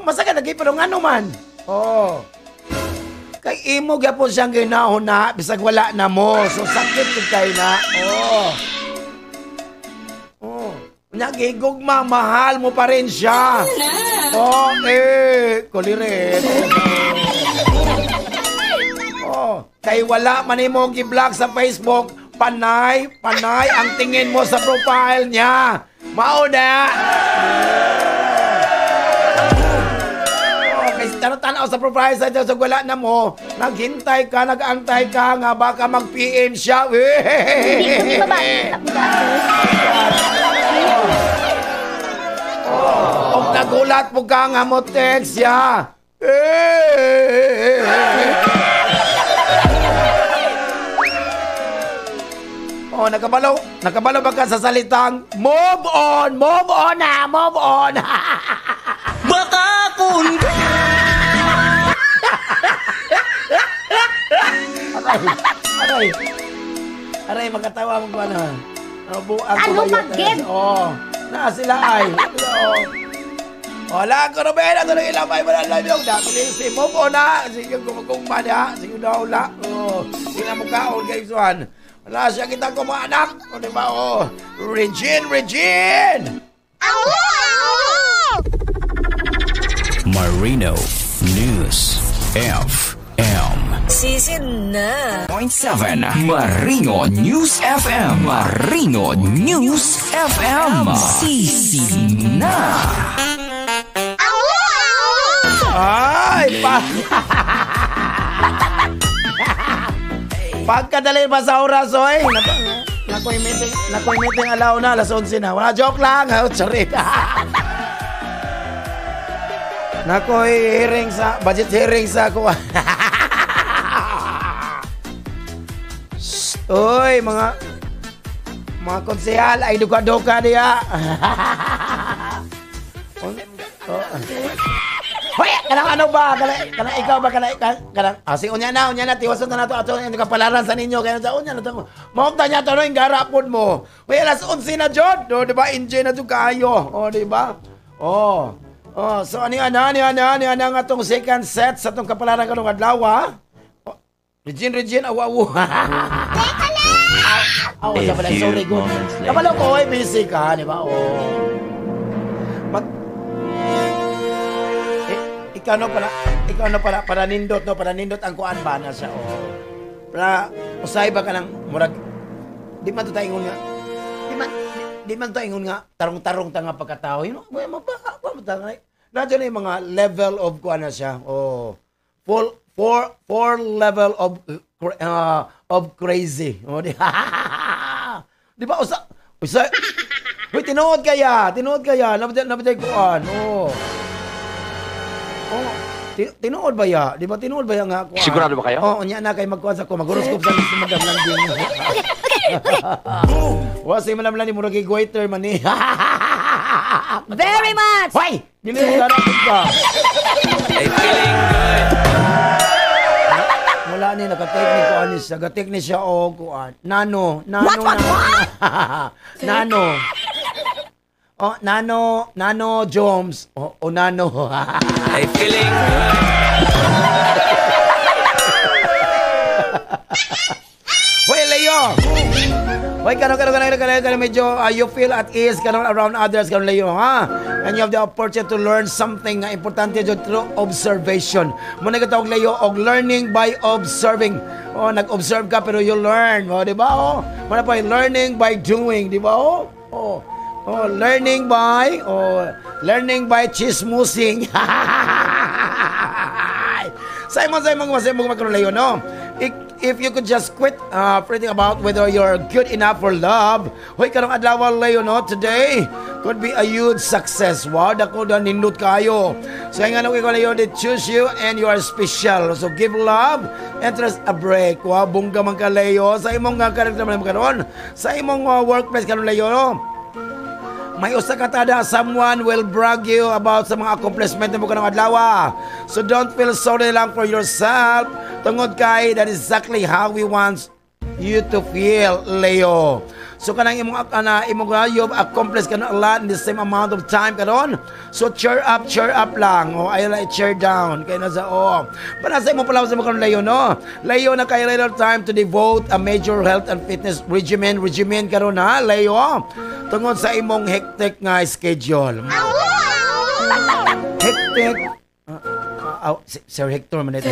Masakit lagi pero ano man. Kay imo gyapon siyang ginahon na bisag wala na mo. So sakit kay kay na. Nagigugma, mahal mo pa rin siya. Kulirit. Kay wala man imo gi-block sa Facebook, panay ang tingin mo sa profile niya. Mao na. Kay tanaw sa profile sa wala na mo, naghintay ka, nag-antay ka nga baka mag-PM siya. Hindi ko ba? Kung nagulat mo ka nga mo text siya. Nakabalo ba ka sa salitang move on na, move on. Baka kung... Aray, magkatawa mo ba na? Ano mag-give? Na sila ay. Wala ko na ba yan. Ito na ilamay mo na live yung dati. Si move on na. Sige kumagumba niya. Sige na ula. Sige na mo kaon guys one. Wala siya kita ko mga anak. Diba Regine! Marino News FM. Sisin na. 0.7 Marino News FM. Marino News FM. Sisi na. Ay! Pagkadali pa sa oras, oy. Nakoy meeting alaw na, alas 11 na. Wala, joke lang. Sorry. Nakoy hearing sa, budget hearing sa kuha. Uy, mga konsehal, ay duka-duka diya. Hoy, kanang ano ba? Kanang ikaw ba? Kanang sige, unya na, tiwason na nato ato yung kapalaran sa ninyo. Kaya sa unya na ito. Maunta niya ito, yung garapon mo. Hoy, alas 11 na, Jod. Di ba? Enjoy na ito kayo. Di ba? So, ano nga itong second set sa itong kapalaran ka nung adlaw, ha? Regine, awa-awa. Teka lang! Awa, sa pala, sorry, good. Kapalaw ko, busy ka, di ba? Ikaw na pala, para nindot ang kuan ba na siya, para, usay ba ka ng, murag, di man ito tayo nga, di man tayo nga, tarong-tarong ta nga pagkatao, nadyo na yung mga level of kuan na siya, four level of crazy, di ba, usay, uy, tinuod kaya, nabatay kuan, tinuod ba ya? Di ba tinuod ba ya nga ako? Sigurado ba kayo? Nya na kay magkuhan sa ko, maguroscope sa gusto magdamlang din. Wasi man lang ni murag goiter man ni. Very much! Hoy! Dili mo garapon ka. Ay, feeling good. Wala ni naka-technique ko anis, naka-technique siya kuan. Nano. Nano Jones. Nano. Ay, feeling good. Hoy, Leo! Hoy, kano, medyo you feel at ease around others, Leo, ha? And you have the opportunity to learn something na importante dyan through observation. Muna katawag, Leo, og learning by observing. Nag-observe ka pero you learn. Di ba? Muna pa, learning by doing. Di ba? Learning by chismusing. Simon, Leo, no? If you could just quit fretting about whether you're good enough for love, hoy, karong adlaw, Leo, no? Today could be a huge success. Wow, dako na nindot kayo. So, nga nung ikaw, Leo, they choose you and you are special. So, give love and trust a break. Wow, bungga man ka, Leo. Sa imong karakter man karon, sa imong workplace karon, Leo, no? May usa ka tada, someone will brag you about sa mga accomplishment mo kanang adlaw. So don't feel sorry lang for yourself. Tungod kay that is exactly how we want you to feel, Leo. So kanang imong you've accomplished ka na a lot in the same amount of time karon. So cheer up lang. O ayaw like cheer down. Kaya na sa Para sa imo pala sa mga layo no. Layo na kay little time to devote a major health and fitness regimen karon ha. Layo. Tungod sa imong hectic nga schedule. Hectic. Sir Hector man ito.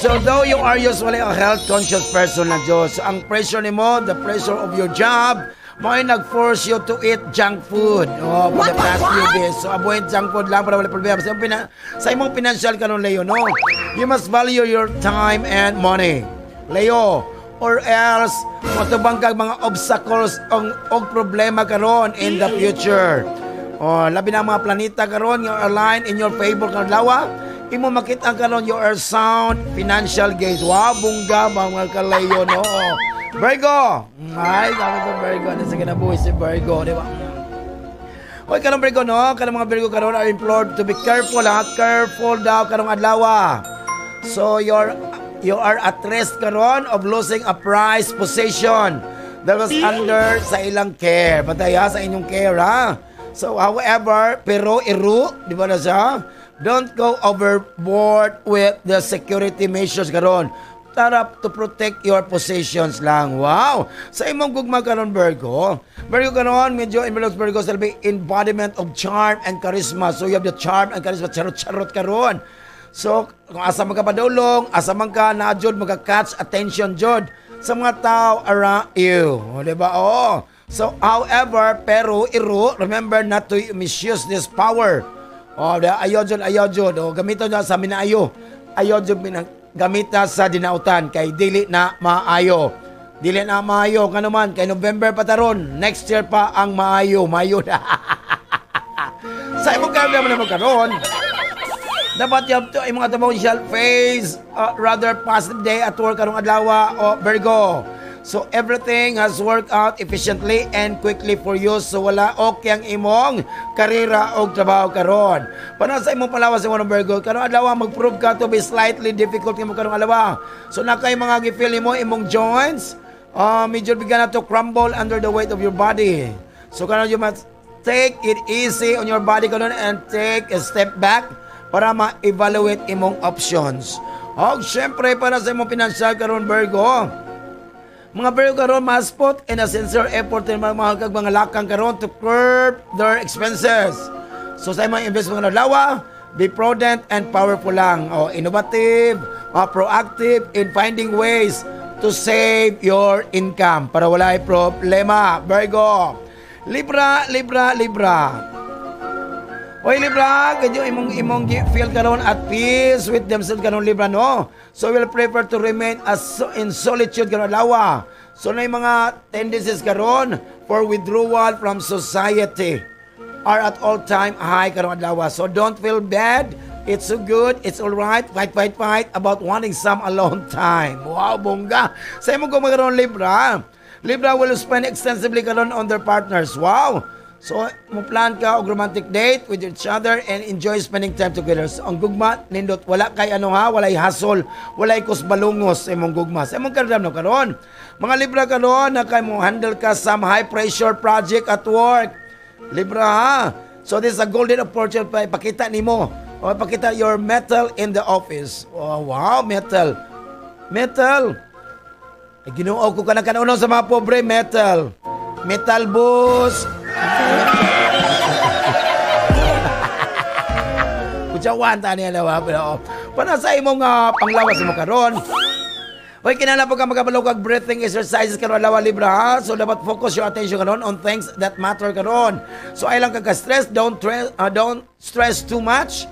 So though you are usually a health-conscious person na Diyos, ang pressure nimo, the pressure of your job, mo'y nag-force you to eat junk food. For the past few days. So avoid junk food lang para wala problema. Sa imong financial kanon Leo, no? You must value your time and money. Leo, or else matubang kag mga obstacles og problema karon in the future. Labi na mga planeta karon nga align in your favor karon lawa. Imo makita karon you are sound financial gaze. Wow, bungga mga kalayo no. Virgo. Ay, sabi ko Virgo. Nasa kinabuhi si Virgo, di ba? Hoy, karong Virgo no, karong mga Virgo karon are implored to be careful ha. Careful daw karong adlaw. So you are at risk karon of losing a prized possession that was under sa ilang care. Pataya sa inyong care ha. So however, pero di ba na siya? Don't go overboard with the security measures karon. Tarap to protect your possessions lang. Wow! Sa imong gugma karon Virgo karon medyo envelopes Virgo will be embodiment of charm and charisma. So you have the charm and charisma, charot karon. So kung asa man ka padulong, asa man ka na jud magka-catch attention jud sa mga tao around you. Di ba? So however, pero remember not to misuse this power. Ayaw jud. Gamiton na sa minaayo. Ayaw jud gamita sa dinautan kay dili na maayo. Dili na maayo kanuman kay November pa taron. Next year pa ang maayo na. Sa imong karon naman karon. Dapat you have to imong atamong shall face rather positive day at work karong adlaw Virgo. So everything has worked out efficiently and quickly for you. So wala okay ang imong karera o trabaho karon. Para sa imong palawas sa imong Virgo, karong adlaw mag-prove ka to be slightly difficult imong karong adlaw. So nakay mga gi-feel mo imong joints, medyo bigyan na to crumble under the weight of your body. So karon you must take it easy on your body karon and take a step back para ma-evaluate imong options. Syempre para sa imong financial karon Virgo, mga Virgo karon must put in a sincere effort in mga lakang karon to curb their expenses. So sa mga investment mga lawa, be prudent and powerful lang. Innovative, proactive in finding ways to save your income para wala problema. Virgo. Libra. Oy Libra, kadyo imong feel karon at peace with themselves karon Libra no. So will prefer to remain in solitude karon lawa. So na mga tendencies karon for withdrawal from society are at all time high karon lawa. So don't feel bad. It's so good. It's all right. Fight about wanting some alone time. Wow, bongga. Sa imong karon Libra will spend extensively karon on their partners. Wow. So, mo plan ka og romantic date with each other and enjoy spending time together. So, ang gugma, nindot, wala kay walay hasol, walay kusbalungos sa imong gugma. Sa imong karam no karon. Mga Libra karon, na kay mo handle ka some high pressure project at work. Libra ha. So, this is a golden opportunity pa ipakita nimo. O ipakita your metal in the office. Oh, wow, metal. Ginoo ko ka na kanuno sa mga pobre, metal. Metal boss. Kuchawan ta niya lawa pero para sa imong panglawas mo karon. Hoy kinala po ka magabalog kag breathing exercises karon lawa Libra ha. So dapat focus your attention karon on things that matter karon. So ay lang ka stress, don't stress too much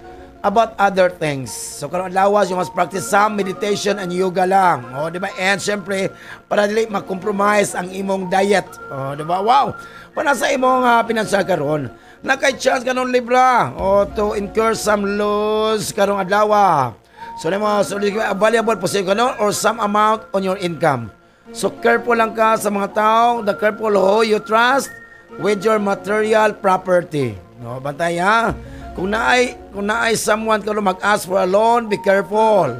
about other things. So karon lawas you must practice some meditation and yoga lang. Di ba? And syempre para dili ma-compromise ang imong diet. Di ba? Wow. Para sa imong financial karon, nakay chance karon Libra to incur some loss karong adlaw. So valuable possession karon or some amount on your income. So careful lang ka sa mga tao, the careful who you trust with your material property. No, bantay ha. Kung naay someone karon mag-ask for a loan, be careful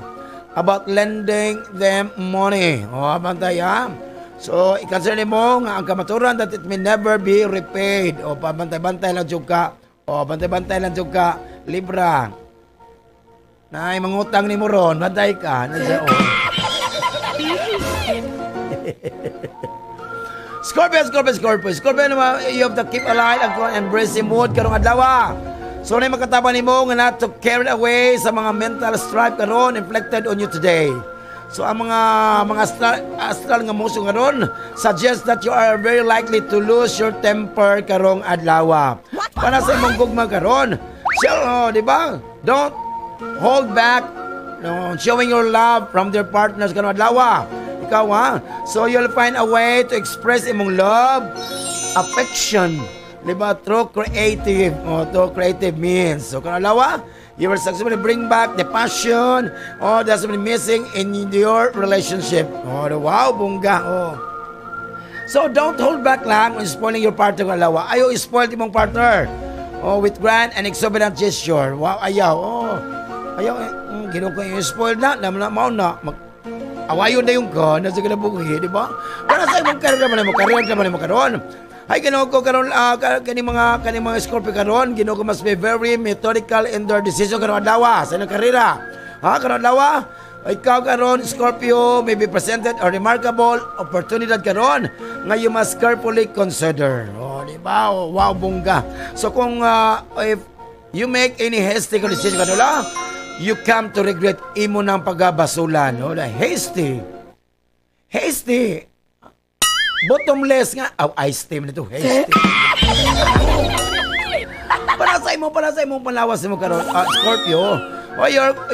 about lending them money. Bantay ha. So, i-consider mo nga ang kamaturan that it may never be repaid. O, pabantay-bantay lang dyan ka. O, bantay-bantay lang dyan ka. Libra. Na ay mangutang ni mo ron, bantay ka. Nandiyan, o. Scorpio naman, you have to keep alive and embrace the mood karong adlaw. So, na makatabang ni mo nga not to carry away sa mga mental strife karon inflicted on you today. So ang mga astral nga muso karon suggest that you are very likely to lose your temper karong adlaw. Para sa imong gugma karon, di ba? Don't hold back showing your love from their partners karong adlaw. Ikaw so you'll find a way to express imong love, affection, di ba? Through creative means. So karong adlaw, you will successfully bring back the passion that's been missing in your relationship. Wow, bungga. So, don't hold back lang on spoiling your partner ng alawa. Ayaw spoil mong partner with grand and exorbitant gesture. Wow, ayaw. Ayaw, ginong ko yung spoil na. Mao na. Awayon na yung ka. Nasa kinabuhi, di ba? Para sa imong karir naman mo karon. Ay, Ginoo ko karon kaning mga Scorpio karon, Ginoo ko must be very methodical in their decision karon adlaw sa inyong karera. Karon adlaw, ikaw karon Scorpio may be presented a remarkable opportunity karon nga you must carefully consider. Di ba? Wow, bungga. So kung if you make any hasty decision karon, you come to regret imo nang pagabasulan. Hasty. Bottomless nga. Ice team nito. Hasty. para sa imong palawas mo karon, Scorpio.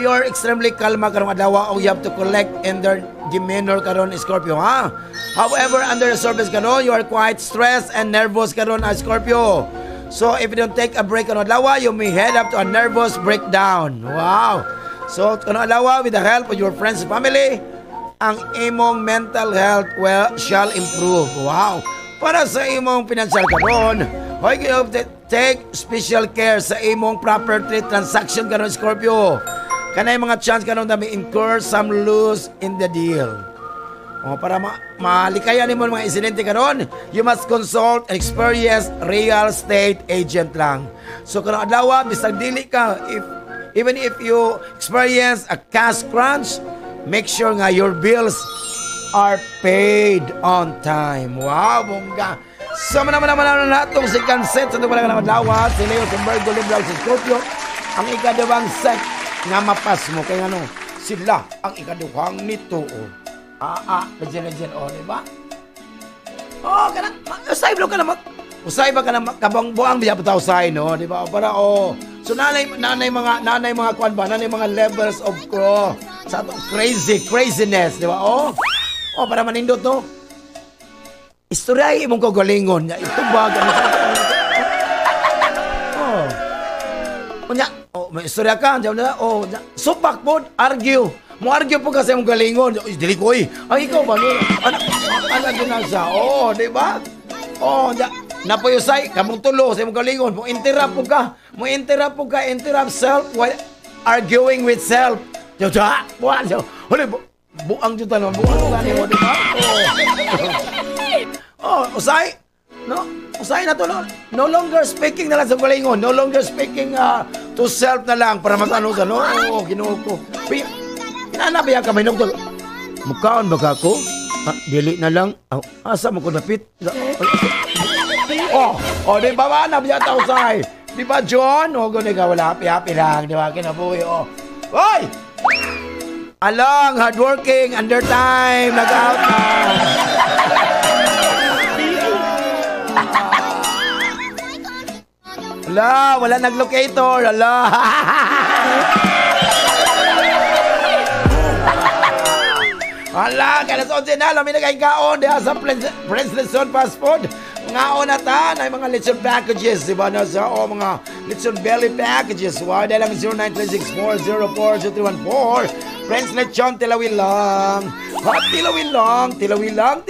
You're extremely kalma karong adlaw. You have to collect in their demeanor karon, Scorpio, However, under the surface karon, you are quite stressed and nervous karon, Scorpio. So, if you don't take a break karon adlaw, you may head up to a nervous breakdown. Wow. So, karon adlaw, with the help of your friends and family, ang imong mental health shall improve. Wow. Para sa imong financial karon, you have to take special care sa imong property transaction karon, Scorpio. Kanay mga chance karon na may incur some loss in the deal. Para malikayan nimo mga insidente karon, you must consult an experienced real estate agent lang. So karon adlaw, bisag dili ka, even if you experience a cash crunch, make sure nga your bills are paid on time. Wow, bongga. So, naman na itong second set sa itong naman dawa, si Leo, si Virgo, Libra, si Scorpio, ang ikadawang set nga mapas mo. Kaya sila ang ikaduhang nito. Legend, diba? Usay ba ka na kabang-buang biya pataw say, no? Diba? Para, so, nanay mga kwan ba? Nanay mga levels of sa craziness, di ba? Para manindot, no? Istorya imong kagalingon. Ito ba? May istorya ka. Supak po, argue. Mo-argue po kasi imong galingon. Dili ko, ang ikaw ba? Ano ginasa? Di ba? Napayusay, kamong tulo sa imong galingon. Mo-interrupt po ka. Interrupt self while arguing with self. Buang juta naman. Buang mo, di ba? Usay. No? Usay na to. No longer speaking na lang sa galingon. No longer speaking to self na lang para matano sa, no? Ginoo ko. Pinanabihan ka, may nagtol. Mukhaan ba ka ako? Dili na lang. Asa mo ko napit? Di ba ba? Nabihan ta usay. Di ba, John? Gano'n ka, wala. Happy lang. Di ba? Kinabuhi, Hoy! Along, hardworking, under time, nag-out na. Wala nag-locator. Kaya sa onsin na, lamin na kain kaon, diha sa Prince Luzon Fast Food. Ngaon na ta, na mga lechon packages, diba? Sa mga lechon belly packages. Dahil lang 0936-404-2314. Friends, lechon, tilawin lang. Tilawin lang.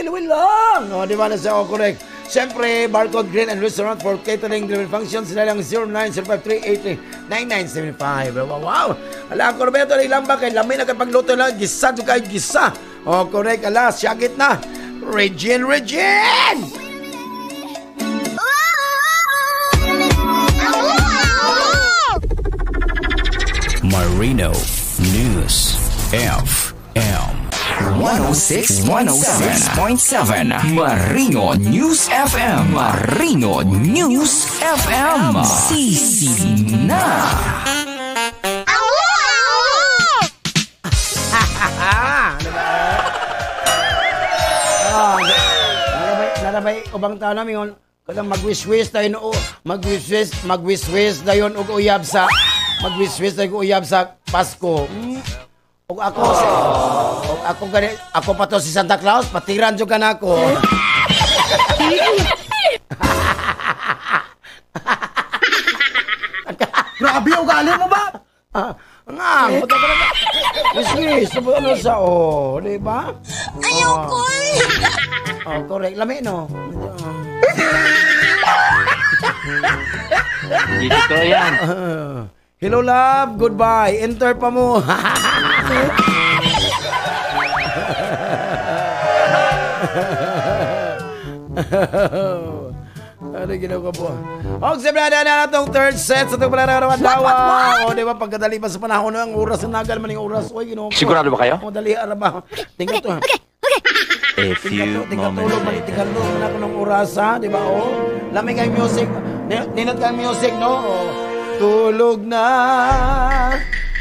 Diba na sa correct? Siyempre, Barcode Grill and Restaurant for catering delivery functions. Sila lang 0905-383-9975. Wow! Ang Corbeto na ilang ba? Kaya lamay na kapag luto lang. Gisa. Correct. Syagit na. Regine, Regine! Marino News FM 106.7 Marino News FM. Marino News FM. Sisi na. Narabay ubang tao namin yun. Kadang mag-wish-wish tayo no, mag-wish-wish dayon og uyab sa mag-wish-wish tayo uyab sa Pasko. Og ako pa to si Santa Claus, patiran jud kanako. Grabe, ugali mo ba? Nga, punta ka na. Wish-wish, ano sa di ba? Ayoko Correct. Lami, no? Hindi totoo yan. Hello, love. Goodbye. Enter pa mo. Ano ginawa po? Og sablada na itong third set sa itong palarawan dawa. O, di ba, pagkadali pa sa panahon ng oras, nagal man yung oras. Oy, ginawa po. Sigurado ba kayo? O, dali, araba. Tingnan to. A few moments later. Tingnan na ako ng oras, ha? Di ba, o? Lamig ang music. Ninot kang music, no? O, tulog na.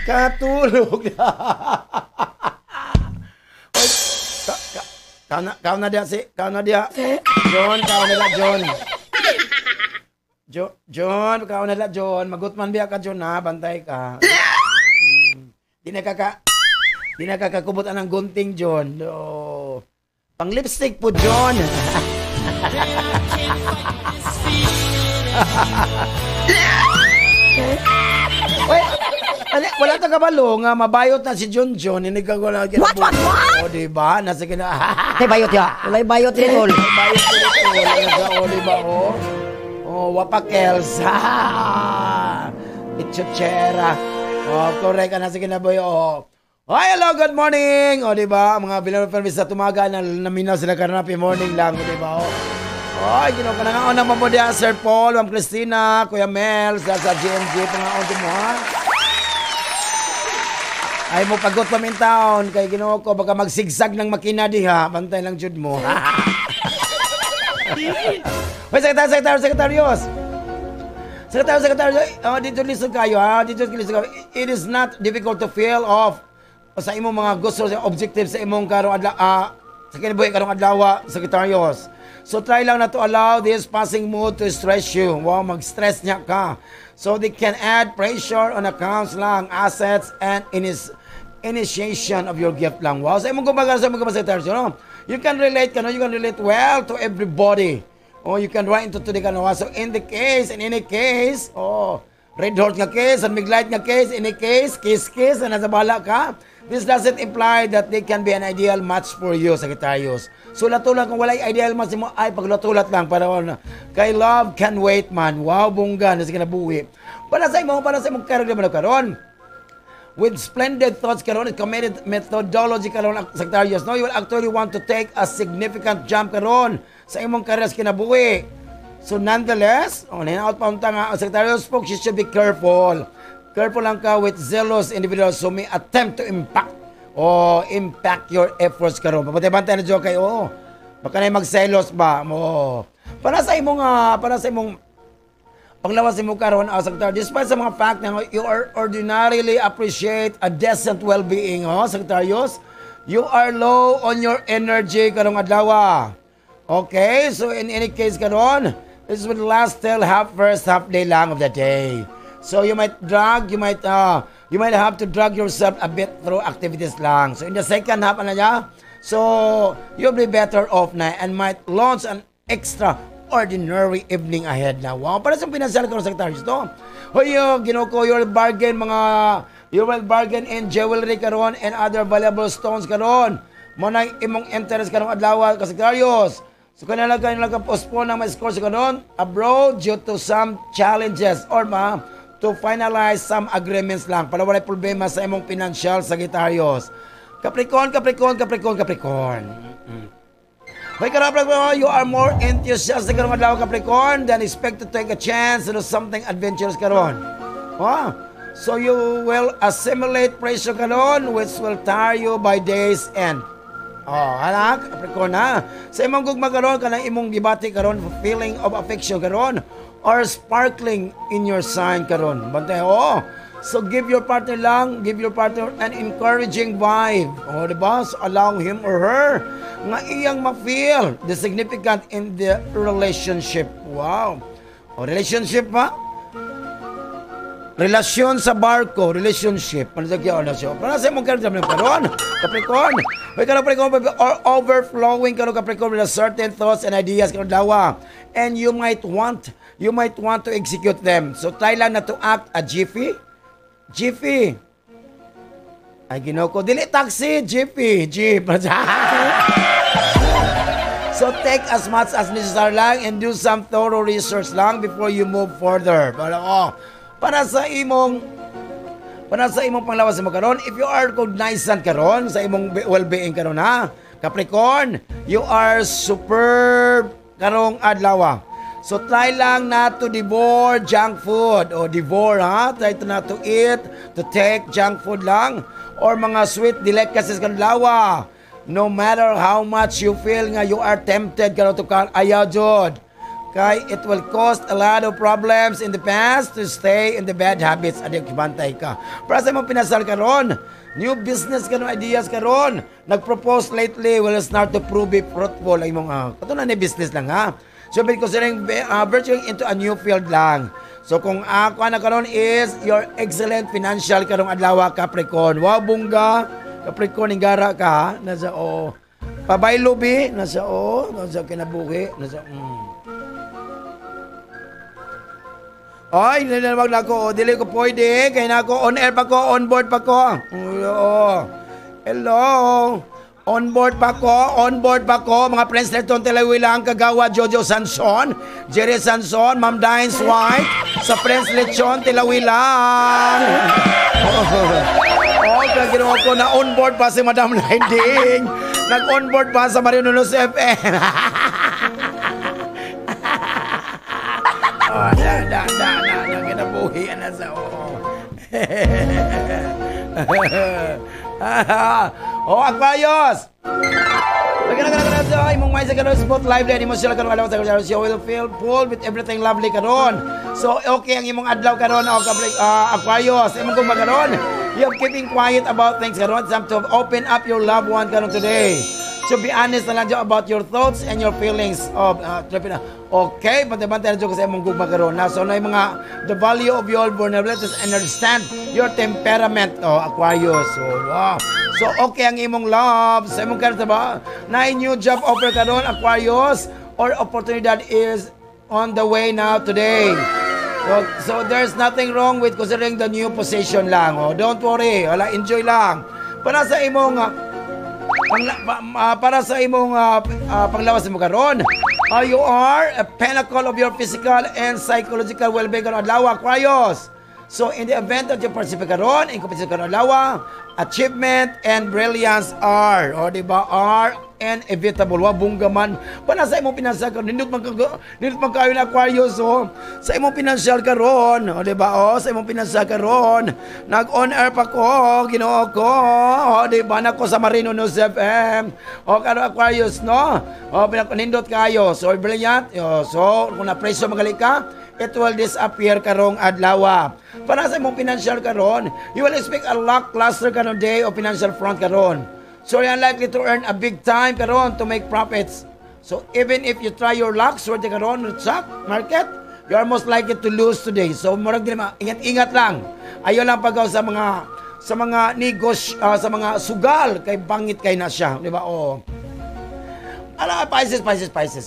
Katulog na. Oy, kau na dia. John, kau na John. John, kau na John. Magutman biya ka, John, ha? Bantay ka. Di na kakakubutan ng gunting, John. Oh. Pang lipstick po, John. Wait, wala ta kabalo nga mabayot na si John. Hindi ka wala What? O, diba? Nasa kina... May bayot ya. Walay bayot rin, tol. Bayot o, diba, o? O, wapakels. Itchuchera. O, correct ka na sa kinaboy, o. Hi, hello, good morning! O, diba? Mga bilang-permis na tumaga na naminaw sila karanapi morning lang, o, diba? O, ginawa ka na nga. O, naman mo diya, Sir Paul, Ma'am Christina, Kuya Mel, sa GMG, pangaon mo, ha? Ay mo pagot pa min taon, kay ginawa ko, baka magsigsag ng makina diha, bantay lang jud mo. Hoy, Sekretarios! Dito listen kayo, ha? Dito listen kayo. It is not difficult to feel off sa imong mga gusto sa objective sa imong karong adlaw, sa kinabuhi karong adlaw, Sekretarios. So try lang na to allow this passing mood to stress you. Wow, mag-stress niya ka. So they can add pressure on accounts lang, assets, and initiation of your gift lang. Wow, sa imong kumbaga sa imong Sekretarios, no? You can relate well to everybody. Oh, you can write into the kanawa. So in any case, red horse nga case, and miglight nga case, any case, kiss, na nasa bala ka. This doesn't imply that they can be an ideal match for you, Sekretarios. So latulan kung walay ideal match mo, ay paglatulat lang para kay love can wait, man. Wow, bungga na sa kinabuhi. Para sa imong character mo karon. With splendid thoughts karon, committed methodology karon, Sekretarios, no, you will actually want to take a significant jump karon sa imong career sa kinabuhi. So nonetheless, hinaut pa unta nga, Sekretarios folks, you should be careful. Careful lang ka with zealous individuals who may attempt to impact your efforts karon. Papatay-bantay na joke kayo. Baka na mag-zealous ba mo. Para sa imong panglawas mo karon, Sekretarios, despite sa mga fact na you are ordinarily appreciate a decent well-being, Sekretarios, you are low on your energy karong adlaw. Okay, so in any case karon, this will last till first half day lang of the day. So you might have to drag yourself a bit through activities lang. So in the second half so you'll be better off na and might launch an extraordinary evening ahead na. Wow, para sa financial ko, Sekretarios, no? Hoy, ginoko, you will bargain in jewelry karon and other valuable stones karon. Manay imong interest karong adlaw, Sekretarios. So kanila postpone na ma-score sa karon abroad due to some challenges or to finalize some agreements lang para walay problema sa imong financial, Sekretarios. Capricorn. May Capricorn, you are more enthusiastic karong adlaw Capricorn than expect to take a chance to do something adventurous karon. So you will assimilate pressure karon which will tire you by day's end. Anak, Capricorn ha. Sa imong gugma karon kanang imong gibati karon feeling of affection karon or sparkling in your sign karon. Bantay So give your partner an encouraging vibe. Diba? So allow him or her nga iyang ma-feel the significant in the relationship. Wow. Relationship ba? Relasyon sa barko, relationship. Para sa imong karon, Capricorn. May Capricorn overflowing karon Capricorn with certain thoughts and ideas karon dawa. And you might want to execute them. So try lang na to act a jiffy. Ay ginoo ko dili taxi, jiffy, jeep. So take as much as necessary lang and do some thorough research lang before you move further. Para sa imong panglawas mo karon, if you are cognizant karon sa imong well-being karon ha, Capricorn, you are superb karong adlaw. So try lang na to devour junk food o devour ha, try to not to eat, to take junk food lang or mga sweet delicacies karong adlaw. No matter how much you feel nga you are tempted karon to ayaw jud. Kay it will cause a lot of problems in the past to stay in the bad habits. Adik, bantay ka. Para sa imong pinasal karon, new business karon, ideas karon. Nag-propose lately will start to prove it fruitful. Ay mong, ito na business lang ha. So, considering venturing into a new field lang. So, kung ako na karon is your excellent financial karong adlaw Capricorn. Wow, bungga. Capricorn, ingara ka ha. Nasa pabaylobi. Nasa kinabuhi. Nasa Ay, nilalawag na ako. Dili ko pwede. Kaya na ako, on air pa ko, on board pa ko. Hello. On board pa ko. Mga friends nito, Tilawilang, Kagawa, Jojo Sanson, Jerry Sanson, Ma'am Dines White, sa friends lechon, Tilawilang. Kaya ginawa ko na on board pa si Madam Linding. Nag-on board pa sa Marinulos FM. Kinabuhian na sa Aquarius! Imong may sa karon spot live din mo sila karon alaw sa karon. You will feel full with everything lovely karon. So okay ang imong adlaw karon Aquarius. Imong kung karon, you keeping quiet about things karon. It's time to open up your loved one karon today. So be honest na lang about your thoughts and your feelings of okay, bantay-bantay na dyan kasi mong gugma karon na. So na yung mga the value of your vulnerabilities and understand your temperament Aquarius. So wow. So okay ang imong love sa imong karon ba? Na new job offer karon Aquarius or opportunity that is on the way now today. So there's nothing wrong with considering the new position lang. Don't worry, enjoy lang. Para sa imong panglawas mo karon. You are a pinnacle of your physical and psychological well-being karon adlaw Aquarius. So in the event that you participate karon in competition karon adlaw, achievement and brilliance are inevitable. Wa bunggaman para sa imong pinansyal karon. Nindot man kayo na Aquarius sa imong pinansyal karon, sa imong pinansyal karon. Nag-on air pa ko, Ginoo ko. Nako sa Marinulos FM. Karon Aquarius nindot kayo. So brilliant. So kung na-preso magali ka, it will disappear karong adlaw. Para sa imong pinansyal karon, you will expect a lackluster karon day of financial front karon. So you're unlikely to earn a big time karon to make profits. So even if you try your luck swerte karon sa market, you are most likely to lose today. So murag din ingat-ingat lang. Ayo lang pagaw sa mga negosyo, sa mga sugal kay bangit kay na siya, di ba? Pisces.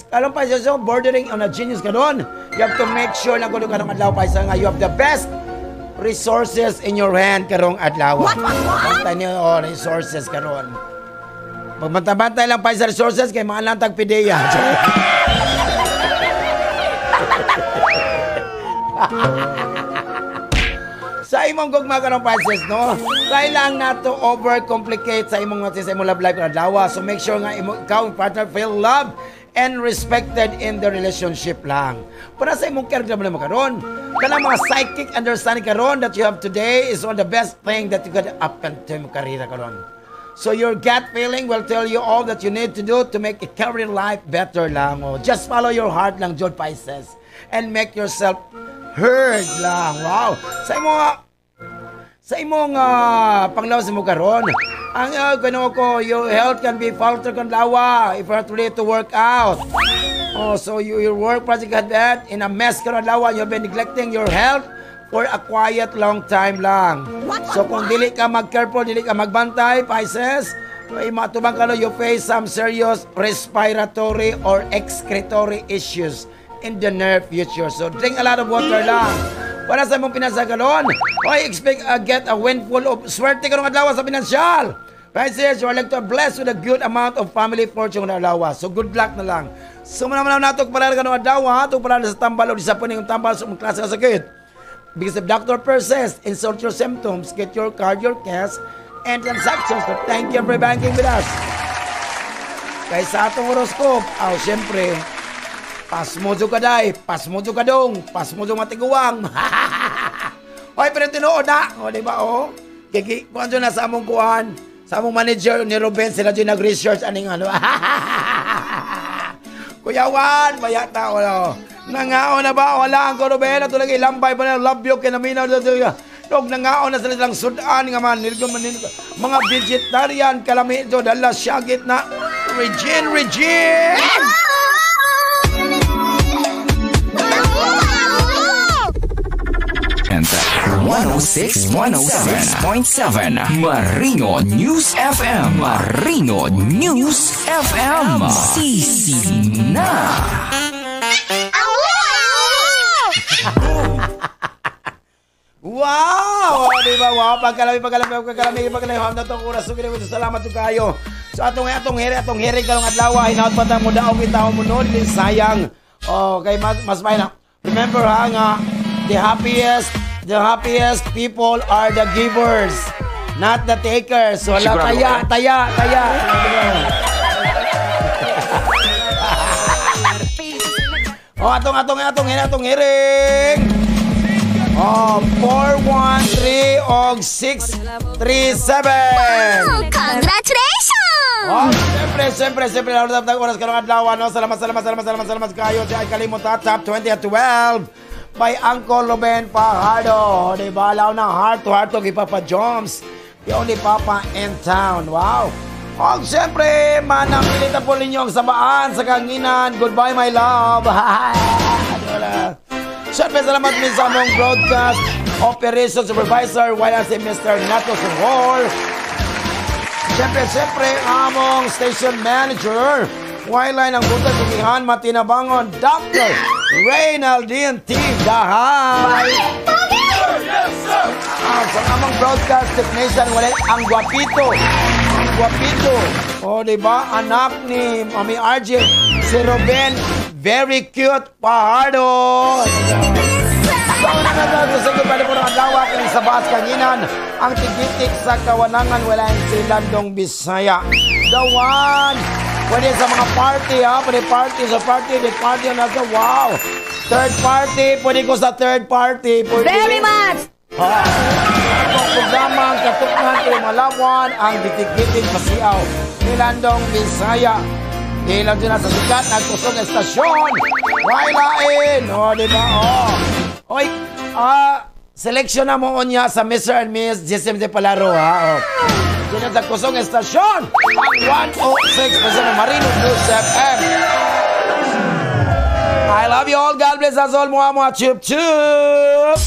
Kalong Pisces, bordering on a genius karon. You have to make sure na kuno karong adlaw Pisces nga you have the best resources in your hand karong adlaw. Bantay niyo resources karon. Magbantay lang pa sa resources kay mga lantag pideya. Sa imong gugma karong Pisces try lang na to overcomplicate sa imong love life karong adlaw. So make sure nga ikaw partner feel love and respected in the relationship lang. Para sa imong career naman karon, kanang mga psychic understanding karon that you have today is one of the best thing that you could happen to your career karon. So your gut feeling will tell you all that you need to do to make a career life better lang. Oh. Just follow your heart lang, Jod Pisces, and make yourself heard lang. Wow. Sa imong panglaw sa mo karon, ang kuno ko, your health can be falter kan lawa if you're not ready to work out. Oh, so your work project had that in a mess karon lawa, you've been neglecting your health for a quiet long time lang. So kung dili ka mag-careful, dili ka magbantay, Pisces, ay matubang ka you face some serious respiratory or excretory issues in the near future. So drink a lot of water lang. Para sa mong pinasaganon, I expect get a windfall of swerte karong adlaw sa pinansyal. Pisces, you are like to bless with a good amount of family fortune na adlaw. So good luck na lang. So manaman nato para karong adlaw, ato para sa tambal o disappointing yung tambal sa mga klase ka sakit. Because if doctor persists, insult your symptoms, get your card, your cash, and transactions. So thank you for banking with us. Kaya sa atong horoscope, siyempre, pasmojo ka day, pasmojo ka dong, pasmojo matiguang. Oy, pero tinuod na. O, diba, o? Kung na sa among kuhan, sa among manager ni Ruben, sila dyan nag-research, aning ano. Kuya Juan, bayata, o. Nangaon na ba? Wala ang ko, Ruben. Ito lagi, lambay pa na, love you, kinaminaw. Dog, nangaon na sila lang sudan nga man. Mga vegetarian, kalami ito, dala syagit na. Regine! And 106.7 Marino News FM. Marino News FM. Sisi na. Wow! Diba? Wow! Pagkalami. Ham na itong oras. Sugin ko salamat to kayo. So atong heri kalong adlaw. Hinaot pa tayo mo daong kita mo nun. Sayang. Okay, mas may na. Remember ha nga, the happiest people are the givers, not the takers. Wala taya. atong hiring. 413 og 637. Congratulations! Siyempre, lalo na oras karong adlaw, no? Salamat kayo. Diyan ay kalimot top 20 at 12 by Uncle Ruben Fajardo. Diba? Law ng heart to heart to kay Papa Joms. The only Papa in town. Wow! Og siyempre, manamilita po ninyo ang sabaan sa kanginan. Goodbye, my love. Siyempre, salamat din sa among broadcast operation supervisor while si Mr. Nato Sumor. Siyempre, among station manager while ay ng buta sinihan matinabangon Dr. Reynaldine T. Dahay. Yes, sir! Sa among broadcast technician wala ang guwapito. O, diba? Anak ni Mami RJ, si Ruben, very cute, Fajardo. So, sa gubali po ng adlaw, kini sa baas kanginan, ang tigitik sa kawanangan, wala yung silandong Bisaya. The one, pwede sa mga party, ha? Pwede party sa party, na sa wow. Third party, pwede ko sa third party. Pwede. Very much! Ang programa, ang katuknan, Malawan, ang gitig-gitig pasiaw. Nilandong Bisaya. Ilang dyan na sa sikat, nagtusong estasyon. Wailain. O, diba? O. Oy, seleksyon na mo niya sa Mr. and Miss GSM de Palaro, ha? O. Dyan na sa kusong estasyon. Ang 106% ng Marino News FM. I love you all. God bless us all. Mua, chup, chup.